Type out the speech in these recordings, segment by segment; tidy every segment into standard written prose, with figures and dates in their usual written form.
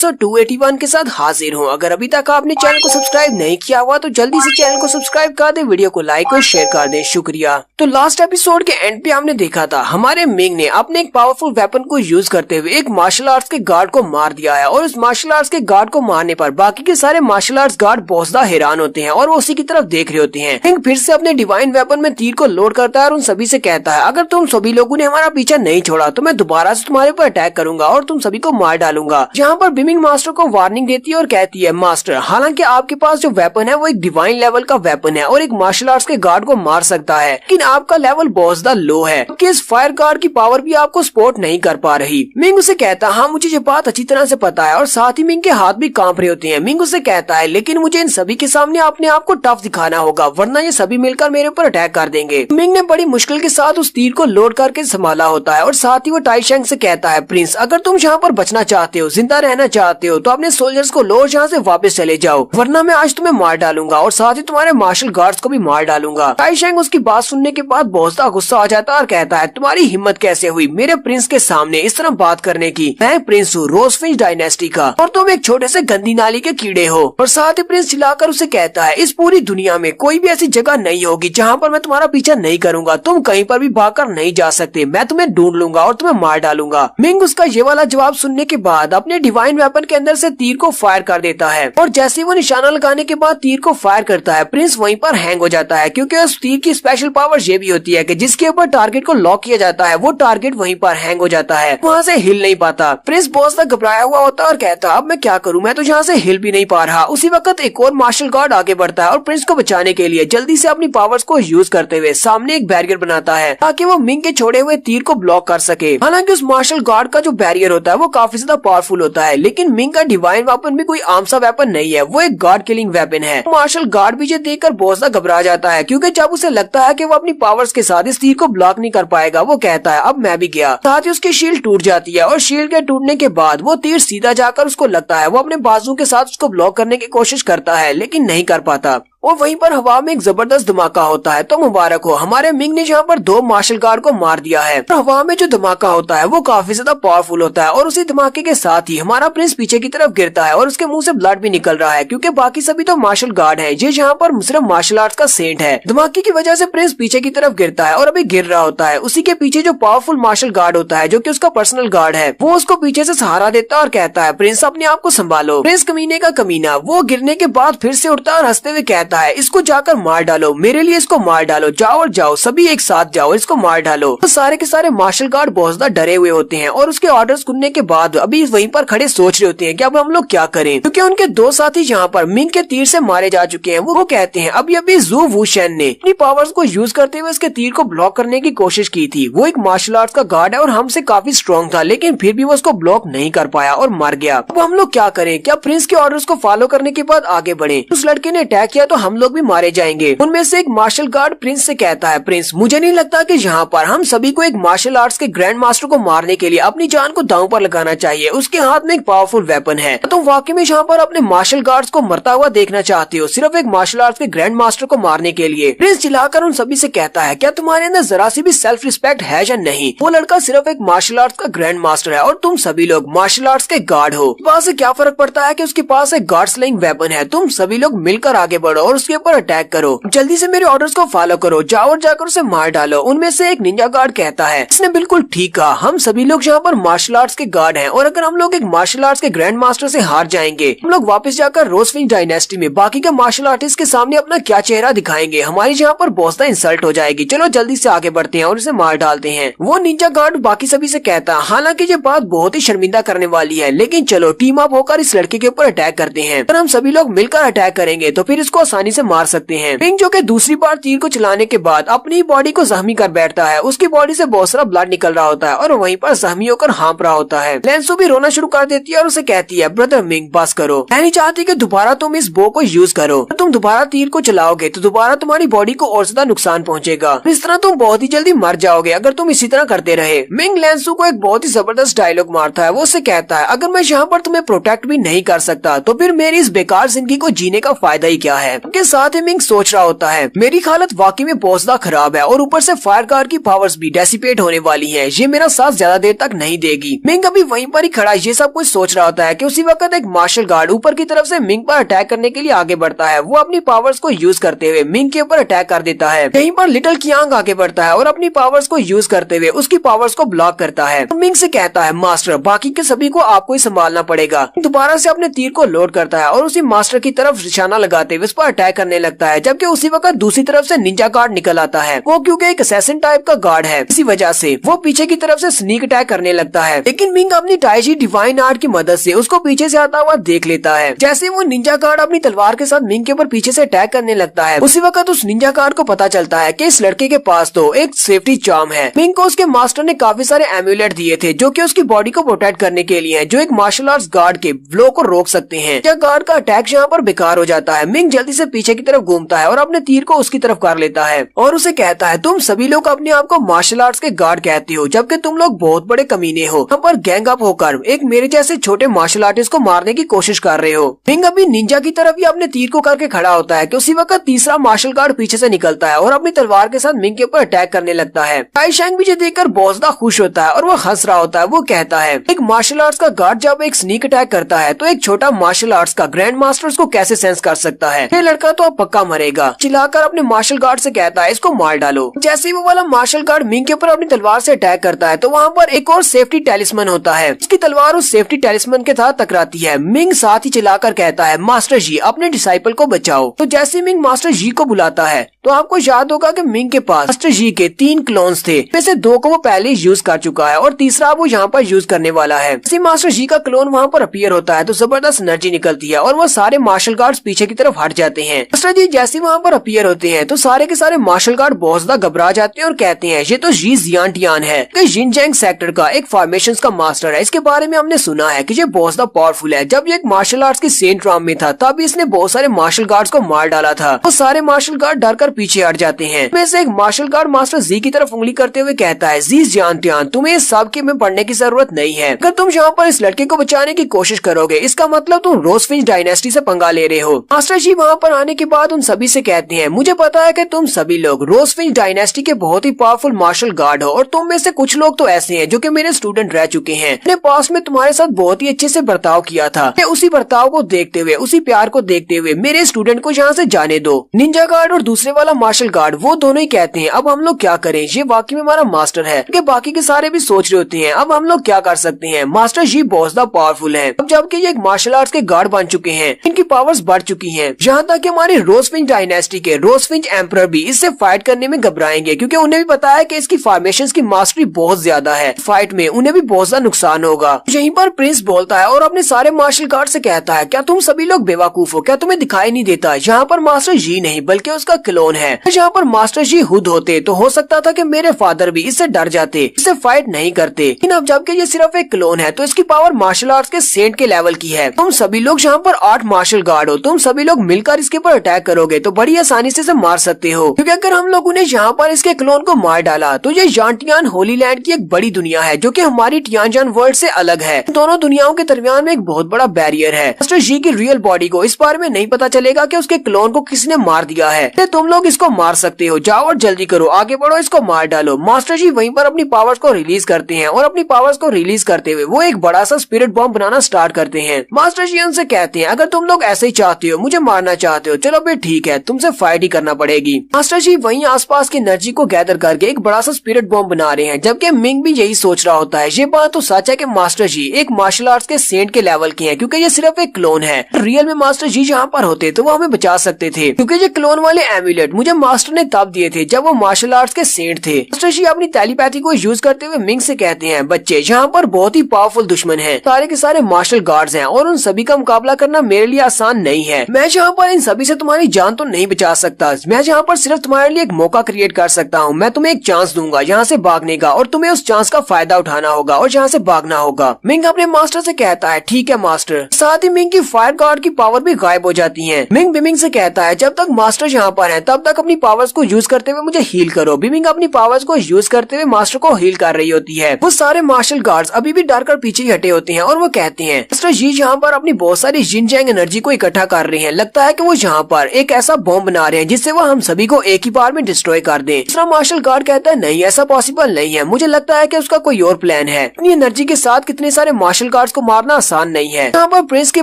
तो 281 के साथ हाजिर हूँ। अगर अभी तक आपने चैनल को सब्सक्राइब नहीं किया हुआ तो जल्दी से चैनल को सब्सक्राइब कर दे, वीडियो को लाइक और शेयर कर दे, शुक्रिया। तो लास्ट एपिसोड के एंड पे हमने देखा था हमारे मिंग ने अपने एक पावरफुल वेपन को यूज करते हुए एक मार्शल आर्ट्स के गार्ड को मार दिया है और उस मार्शल आर्ट्स के गार्ड को मारने पर बाकी के सारे मार्शल आर्ट्स गार्ड बहुत ज्यादा हैरान होते हैं और वो उसी की तरफ देख रहे होते हैं। मिंग फिर से अपने डिवाइन वेपन में तीर को लोड करता है और उन सभी से कहता है, अगर तुम सभी लोगों ने हमारा पीछा नहीं छोड़ा तो मैं दोबारा से तुम्हारे ऊपर अटैक करूंगा और तुम सभी को मार डालूंगा। जहाँ पर बिमिंग मास्टर को वार्निंग देती है और कहती है, मास्टर हालांकि आपके पास जो वेपन है वो एक डिवाइन लेवल का वेपन है और एक मार्शल आर्ट्स के गार्ड को मार सकता है, लेकिन आपका लेवल बहुत ज्यादा लो है कि इस फायर गार्ड की पावर भी आपको सपोर्ट नहीं कर पा रही। मिंग उसे कहता है, हाँ मुझे ये बात अच्छी तरह से पता है और साथ ही मिंग के हाथ भी कांप रहे होते हैं। मिंग उसे कहता है, लेकिन मुझे इन सभी के सामने अपने आप को टफ दिखाना होगा वरना ये सभी मिलकर मेरे ऊपर अटैक कर देंगे। मिंग ने बड़ी मुश्किल के साथ उस तीर को लोड करके संभाला होता है और साथ ही वो टाइशेंग से कहता है, प्रिंस अगर तुम यहाँ पर बचना चाहते हो, जिंदा रहना चाहते हो तो अपने सोल्जर्स को लो, यहाँ से वापस चले जाओ वरना मैं आज तुम्हें मार डालूंगा और साथ ही तुम्हारे मार्शल गार्ड्स को भी मार डालूंगा। टाइशेंग उसकी बात सुनने के बाद बहुत ज्यादा गुस्सा आ जाता है और कहता है, तुम्हारी हिम्मत कैसे हुई मेरे प्रिंस के सामने इस तरह बात करने की? मैं प्रिंस हूँ रोजफिंच डायनेस्टी का और तुम एक छोटे से गंदी नाली के कीड़े हो। और साथ ही प्रिंस चिल्लाकर उसे कहता है, इस पूरी दुनिया में कोई भी ऐसी जगह नहीं होगी जहाँ पर मैं तुम्हारा पीछा नहीं करूंगा, तुम कहीं पर भी भागकर नहीं जा सकते, मैं तुम्हें ढूंढ लूंगा और तुम्हें मार डालूंगा। मिंग उसका ये वाला जवाब सुनने के बाद अपने डिवाइन वेपन के अंदर से तीर को फायर कर देता है और जैसे ही वो निशाना लगाने के बाद तीर को फायर करता है, प्रिंस वहीं पर हैंग हो जाता है क्योंकि उस तीर की स्पेशल पावर ये भी होती है कि जिसके ऊपर टारगेट को लॉक किया जाता है वो टारगेट वहीं पर हैंग हो जाता है, वहाँ से हिल नहीं पाता। प्रिंस बहुत ज्यादा घबराया हुआ होता है और कहता है, अब मैं क्या करूँ, मैं तो यहाँ से हिल भी नहीं पा रहा। उसी वक्त एक और मार्शल गार्ड आगे बढ़ता है और प्रिंस को बचाने के लिए जल्दी से अपनी पावर्स को यूज करते हुए सामने एक बैरियर बनाता है ताकि वो मिंग के छोड़े हुए तीर को ब्लॉक कर सके। हालांकि उस मार्शल गार्ड का जो बैरियर होता है वो काफी ज्यादा पावरफुल होता है, लेकिन मिंग का डिवाइन वेपन भी कोई आम सा वेपन नहीं है, वो एक गार्ड किलिंग वेपन है। मार्शल गार्ड भी ये देखकर बहुत ज्यादा घबरा जाता है क्योंकि जब उसे लगता है कि वो अपनी पावर्स के साथ इस तीर को ब्लॉक नहीं कर पाएगा, वो कहता है, अब मैं भी गया। साथ ही उसकी शील्ड टूट जाती है और शील्ड के टूटने के बाद वो तीर सीधा जाकर उसको लगता है, वो अपने बाजू के साथ उसको ब्लॉक करने की कोशिश करता है लेकिन नहीं कर पाता और वहीं पर हवा में एक जबरदस्त धमाका होता है। तो मुबारक हो, हमारे मिंग ने यहाँ पर 2 मार्शल गार्ड को मार दिया है। तो हवा में जो धमाका होता है वो काफी ज्यादा पावरफुल होता है और उसी धमाके के साथ ही हमारा प्रिंस पीछे की तरफ गिरता है और उसके मुंह से ब्लड भी निकल रहा है क्योंकि बाकी सभी तो मार्शल गार्ड है, ये यहाँ पर सिर्फ मार्शल आर्ट्स का सेंट है। धमाके की वजह से प्रिंस पीछे की तरफ गिरता है और अभी गिर रहा होता है। उसी के पीछे जो पावरफुल मार्शल गार्ड होता है जो की उसका पर्सनल गार्ड है, वो उसको पीछे से सहारा देता है और कहता है, प्रिंस अपने आप को संभालो। प्रिंस कमीने का कमीना वो गिरने के बाद फिर से उठता है और हंसते हुए कहता है, इसको जाकर मार डालो, मेरे लिए इसको मार डालो, जाओ और जाओ, सभी एक साथ जाओ, इसको मार डालो। तो सारे के सारे मार्शल गार्ड बहुत ज्यादा डरे हुए होते हैं और उसके ऑर्डर्स सुनने के बाद अभी वहीं पर खड़े सोच रहे होते हैं कि अब हम लोग क्या करें, क्योंकि उनके 2 साथी यहाँ पर मिंग के तीर से मारे जा चुके हैं। वो कहते हैं, अभी जू वुशेन ने अपनी पावर्स को यूज करते हुए उसके तीर को ब्लॉक करने की कोशिश की थी। वो एक मार्शल आर्ट्स का गार्ड है और हमसे काफी स्ट्रॉन्ग था, लेकिन फिर भी वो उसको ब्लॉक नहीं कर पाया और मर गया। अब हम लोग क्या करें, क्या प्रिंस के ऑर्डर्स को फॉलो करने के बाद आगे बढ़े? उस लड़के ने अटैक किया तो हम लोग भी मारे जाएंगे। उनमें से एक मार्शल गार्ड प्रिंस से कहता है, प्रिंस मुझे नहीं लगता कि यहाँ पर हम सभी को एक मार्शल आर्ट्स के ग्रैंड मास्टर को मारने के लिए अपनी जान को दांव पर लगाना चाहिए। उसके हाथ में एक पावरफुल वेपन है। तुम वाकई में यहाँ पर अपने मार्शल गार्ड्स को मरता हुआ देखना चाहते हो सिर्फ एक मार्शल आर्ट्स के ग्रैंड मास्टर को मारने के लिए? प्रिंस चिल्लाकर उन सभी से कहता है, क्या तुम्हारे अंदर जरा सी भी सेल्फ रिस्पेक्ट है या नहीं? वो लड़का सिर्फ एक मार्शल आर्ट्स का ग्रैंड मास्टर है और तुम सभी लोग मार्शल आर्ट्स के गार्ड हो। वहाँ से क्या फर्क पड़ता है कि उसके पास एक गार्ड स्लेइंग वेपन है? तुम सभी लोग मिलकर आगे बढ़ो और उसके ऊपर अटैक करो, जल्दी से मेरे ऑर्डर्स को फॉलो करो, जाओ और जाकर उसे मार डालो। उनमें से एक निंजा गार्ड कहता है, इसने बिल्कुल ठीक कहा, हम सभी लोग यहाँ पर मार्शल आर्ट्स के गार्ड हैं और अगर हम लोग एक मार्शल आर्ट्स के ग्रैंड मास्टर से हार जाएंगे, हम लोग वापस जाकर रोजफिंच डायनेस्टी में बाकी के मार्शल आर्टिस्ट के सामने अपना क्या चेहरा दिखाएंगे? हमारी यहाँ पर बहुत ज्यादा इंसल्ट हो जाएगी। चलो जल्दी से आगे बढ़ते हैं और उसे मार डालते हैं। वो निंजा गार्ड बाकी सभी से कहता है, हालांकि ये बात बहुत ही शर्मिंदा करने वाली है, लेकिन चलो टीम अप होकर इस लड़के के ऊपर अटैक करते हैं। अगर हम सभी लोग मिलकर अटैक करेंगे तो फिर इसको आसानी से मार सकते हैं। मिंग जो कि दूसरी बार तीर को चलाने के बाद अपनी बॉडी को जख्मी कर बैठता है, उसकी बॉडी से बहुत सारा ब्लड निकल रहा होता है और वहीं पर जख्मी होकर हाँप रहा होता है। लेंसू भी रोना शुरू कर देती है और उसे कहती है, ब्रदर मिंग बस करो, मैं नहीं चाहती कि दोबारा तुम इस बो को यूज करो। तुम दोबारा तीर को चलाओगे तो दोबारा तुम्हारी बॉडी को और ज्यादा नुकसान पहुंचेगा, इस तरह तुम बहुत ही जल्दी मर जाओगे अगर तुम इसी तरह करते रहे। मिंग लेंसू को एक बहुत ही जबरदस्त डायलॉग मारता है। वो उससे कहता है, अगर मैं यहाँ पर तुम्हें प्रोटेक्ट भी नहीं कर सकता तो फिर मेरी इस बेकार जिंदगी को जीने का फायदा ही क्या है? के साथ ही मिंग सोच रहा होता है मेरी हालत वाकई में बहुत ज्यादा खराब है और ऊपर से फायर कार की पावर्स भी डेसिपेट होने वाली है, ये मेरा साथ ज्यादा देर तक नहीं देगी। मिंग अभी वहीं पर ही खड़ा ये सब कुछ सोच रहा होता है कि उसी वक्त एक मार्शल गार्ड ऊपर की तरफ से मिंग पर अटैक करने के लिए आगे बढ़ता है। वो अपनी पावर्स को यूज करते हुए मिंग के ऊपर अटैक कर देता है। यहीं पर लिटिल कियांग आगे बढ़ता है और अपनी पावर्स को यूज करते हुए उसकी पावर्स को ब्लॉक करता है। मिंग से कहता है मास्टर बाकी के सभी को आपको ही संभालना पड़ेगा। दोबारा से अपने तीर को लोड करता है और उसी मास्टर की तरफ निशाना लगाते हुए उस पर अटैक करने लगता है। जबकि उसी वक्त दूसरी तरफ से निंजा गार्ड निकल आता है। वो क्योंकि एक असैसिन टाइप का गार्ड है, इसी वजह से वो पीछे की तरफ से स्नीक अटैक करने लगता है। लेकिन मिंग अपनी टाइजी डिवाइन आर्ट की मदद से उसको पीछे से आता हुआ देख लेता है। जैसे वो निंजा गार्ड अपनी तलवार के साथ मिंग के ऊपर पीछे से अटैक करने लगता है, उसी वक्त उस निंजा गार्ड को पता चलता है कि इस लड़के के पास तो एक सेफ्टी चार्म है। मिंग को उसके मास्टर ने काफी सारे एम्यूलेट दिए थे जो कि उसकी बॉडी को प्रोटेक्ट करने के लिए है, जो एक मार्शल आर्ट्स गार्ड के ब्लो को रोक सकते हैं। जब गार्ड का अटैक यहाँ पर बेकार हो जाता है, मिंग जल्दी से पीछे की तरफ घूमता है और अपने तीर को उसकी तरफ कर लेता है और उसे कहता है तुम सभी लोग अपने आप को मार्शल आर्ट्स के गार्ड कहते हो, जबकि तुम लोग बहुत बड़े कमीने हो। यहाँ पर गैंग अप होकर एक मेरे जैसे छोटे मार्शल आर्टिस्ट को मारने की कोशिश कर रहे हो। मिंग अभी निंजा की तरफ ही अपने तीर को करके खड़ा होता है कि उसी वक्त तीसरा मार्शल गार्ड पीछे से निकलता है और अपनी तलवार के साथ मिंग के ऊपर अटैक करने लगता है। टाई शैंग भी देखकर बहुत ज्यादा खुश होता है और वो हंस रहा होता है। वो कहता है एक मार्शल आर्ट्स का गार्ड जब एक स्नीक अटैक करता है तो एक छोटा मार्शल आर्ट्स का ग्रैंड मास्टर उसको कैसे सेंस कर सकता है। ये लड़का तो अब पक्का मरेगा। चिल्लाकर अपने मार्शल गार्ड से कहता है इसको मार डालो। जैसे ही वो वाला मार्शल गार्ड मिंग के ऊपर अपनी तलवार से अटैक करता है तो वहाँ पर एक और सेफ्टी टेलिस्मन होता है। इसकी तलवार उस सेफ्टी टेलिस्मन के साथ टकराती है। मिंग साथ ही चिल्लाकर कहता है मास्टर जी अपने डिसाइपल को बचाओ। तो जैसे मिंग मास्टर जी को बुलाता है तो आपको याद होगा कि मिंग के पास मास्टर जी के 3 क्लोन्स थे, वैसे 2 को वो पहले यूज कर चुका है और तीसरा वो यहाँ पर यूज करने वाला है। जैसे मास्टर जी का क्लोन वहाँ पर अपीयर होता है तो जबरदस्त एनर्जी निकलती है और वो सारे मार्शल गार्ड्स पीछे की तरफ हट जाते हैं। मास्टर जी जैसे वहाँ पर अपीयर होते हैं तो सारे के सारे मार्शल गार्ड बहुत ज्यादा घबरा जाते हैं और कहते हैं ये तो जी जियांटियान है, जिनजैंग सेक्टर का एक फॉर्मेशन का मास्टर है। इसके बारे में हमने सुना है कि ये बहुत ज्यादा पावरफुल है। जब ये एक मार्शल आर्ट्स की सेंट राम में था तब इसने बहुत सारे मार्शल गार्ड्स को मार डाला था। वो सारे मार्शल गार्ड डर कर पीछे हट जाते हैं। में से एक मार्शल गार्ड मास्टर जी की तरफ उंगली करते हुए कहता है जी जियांटियान तुम्हें इस सब के में पढ़ने की जरूरत नहीं है। अगर तुम यहाँ पर इस लड़के को बचाने की कोशिश करोगे इसका मतलब तुम रोजफिंच डायनेस्टी से पंगा ले रहे हो। मास्टर जी वहाँ पर आने के बाद उन सभी से कहते हैं मुझे पता है कि तुम सभी लोग रोजफिंच डायनेस्टी के बहुत ही पावरफुल मार्शल गार्ड हो और तुम में से कुछ लोग तो ऐसे हैं जो कि मेरे स्टूडेंट रह चुके हैं। अपने पास में तुम्हारे साथ बहुत ही अच्छे से बर्ताव किया था। उसी बर्ताव को देखते हुए उसी प्यार को देखते हुए मेरे स्टूडेंट को यहाँ से जाने दो। निंजा गार्ड और दूसरे वाला मार्शल गार्ड वो दोनों ही कहते हैं अब हम लोग क्या करें, ये वाकई में हमारा मास्टर है। कि बाकी के सारे भी सोच रहे होते हैं अब हम लोग क्या कर सकते हैं, मास्टर जी बहुत ज्यादा पावरफुल है। अब जबकि ये एक मार्शल आर्ट्स के गार्ड बन चुके हैं, इनकी पावर्स बढ़ चुकी हैं। यहाँ तक कि हमारे रोजफिंच डायनेस्टी के रोजफिंच एम्परर भी इससे फाइट करने में घबराएंगे क्योंकि उन्हें भी पता है कि इसकी फॉर्मेशंस की मास्टरी बहुत ज्यादा है। फाइट में उन्हें भी बहुत ज्यादा नुकसान होगा। यहीं पर प्रिंस बोलता है और अपने सारे मार्शल गार्ड से कहता है क्या तुम सभी लोग बेवकूफ हो, क्या तुम्हें दिखाई नहीं देता यहाँ पर मास्टर जी नहीं बल्कि उसका क्लोन है। यहाँ पर मास्टर जी खुद होते तो हो सकता था कि मेरे फादर भी इससे डर जाते, इससे फाइट नहीं करते। लेकिन अब जबकि ये सिर्फ एक क्लोन है तो इसकी पावर मार्शल आर्ट्स के सेंट के लेवल की है। तुम सभी लोग यहाँ पर 8 मार्शल गार्ड हो, तुम सभी लोग मिलकर इसके ऊपर अटैक करोगे तो बड़ी आसानी से इसे मार सकते हो। क्योंकि अगर हम लोगों ने यहाँ पर इसके क्लोन को मार डाला तो ये यांटियान होली लैंड की एक बड़ी दुनिया है जो कि हमारी टियानजान वर्ल्ड से अलग है। दोनों दुनियाओं के दरमियान में एक बहुत बड़ा बैरियर है। मास्टर जी की रियल बॉडी को इस बारे में नहीं पता चलेगा कि उसके क्लोन को किसने मार दिया है। तुम लोग इसको मार सकते हो, जाओ और जल्दी करो, आगे बढ़ो, इसको मार डालो। मास्टर जी वहीं पर अपनी पावर्स को रिलीज करते हैं और अपनी पावर्स को रिलीज करते हुए वो एक बड़ा सा स्पिरिट बॉम्ब बनाना स्टार्ट करते हैं। मास्टर जी उनसे कहते हैं अगर तुम लोग ऐसे ही चाहते हो, मुझे मारना चाहते हो, चलो फिर ठीक है, तुमसे फाइट ही करना पड़ेगी। मास्टर जी वहीं आसपास की एनर्जी को गैदर करके एक बड़ा सा स्पिरिट बॉम्ब बना रहे हैं। जबकि मिंग भी यही सोच रहा होता है। ये बात तो सच है कि मास्टर जी एक मार्शल आर्ट्स के सेंट के लेवल के हैं क्योंकि ये सिर्फ एक क्लोन है। रियल में मास्टर जी यहाँ पर होते तो वो हमें बचा सकते थे क्योंकि ये क्लोन वाले एम्यूलेट मुझे मास्टर ने तब दिए थे जब वो मार्शल आर्ट्स के सेंट थे। मास्टर जी अपनी टेलीपैथी को यूज करते हुए मिंग से कहते हैं बच्चे यहाँ पर बहुत ही पावरफुल दुश्मन है, सारे के सारे मार्शल गार्ड्स हैं और उन सभी का मुकाबला करना मेरे लिए आसान नहीं है। मैं यहाँ पर इन सभी से तुम्हारी जान तो नहीं बचा सकता, मैं यहाँ पर सिर्फ तुम्हारे लिए एक मौका क्रिएट कर सकता हूँ। मैं तुम्हें एक चांस दूंगा यहाँ से भागने का और तुम्हें उस चांस का फायदा उठाना होगा और यहाँ से भागना होगा। मिंग अपने मास्टर से कहता है ठीक है मास्टर। साथ ही मिंग की फायर गार्ड की पावर भी गायब हो जाती है। मिंग बिमिंग से कहता है जब तक मास्टर यहाँ पर है तब तक अपनी पावर्स को यूज करते हुए मुझे हील करो। बिमिंग अपनी पावर्स को यूज करते हुए मास्टर को हील कर रही होती है। वो सारे मार्शल गार्ड्स अभी भी डर कर पीछे ही हटे होते हैं और वो कहते हैं मास्टर जी यहाँ पर अपनी बहुत सारी जिनजैंग एनर्जी को इकट्ठा कर रहे हैं, लगता है कि वो जहाँ पर एक ऐसा बॉम्ब बना रहे हैं जिससे वो हम सभी को एक ही बार में डिस्ट्रॉय कर दें। दूसरा मार्शल गार्ड कहता है नहीं, ऐसा पॉसिबल नहीं है, मुझे लगता है कि उसका कोई और प्लान है। इतनी एनर्जी के साथ कितने सारे मार्शल गार्ड्स को मारना आसान नहीं है। यहाँ पर प्रिंस के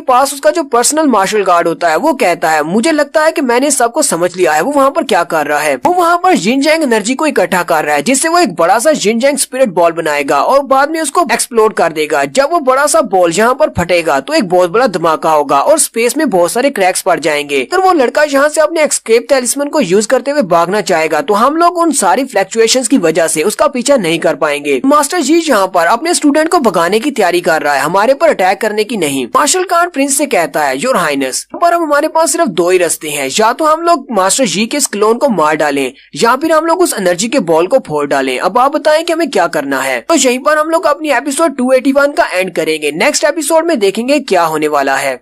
पास उसका जो पर्सनल मार्शल गार्ड होता है वो कहता है मुझे लगता है कि मैंने सबको समझ लिया है। वो वहाँ पर क्या कर रहा है, वो वहाँ पर जिनजैंग एनर्जी को इकट्ठा कर रहा है जिससे वो एक बड़ा सा जिनजैंग स्पिरिट बॉल बनाएगा और बाद में उसको एक्सप्लोड कर देगा। जब वो बड़ा सा बॉल यहाँ पर फटेगा तो एक बहुत बड़ा धमाका होगा और स्पेस में बहुत सारे क्रैक्स पड़ जाएंगे। अगर वो लड़का यहाँ से अपने एस्केप टैलिस्मैन को यूज करते हुए भागना चाहेगा तो हम लोग उन सारी फ्लक्चुएशंस की वजह से उसका पीछा नहीं कर पाएंगे। मास्टर जी यहाँ पर अपने स्टूडेंट को भगाने की तैयारी कर रहा है, हमारे पर अटैक करने की नहीं। मार्शल गार्ड प्रिंस से कहता है योर हाइनेस, पर अब हमारे पास सिर्फ दो ही रास्ते हैं, या तो हम लोग मास्टर जी के इस क्लोन को मार डालें या फिर हम लोग उस एनर्जी के बॉल को फोड़ डालें। अब आप बताएं कि हमें क्या करना है। तो यहीं पर हम लोग अपनी एपिसोड 281 का एंड करेंगे। नेक्स्ट एपिसोड में देखेंगे क्या होने वाला है।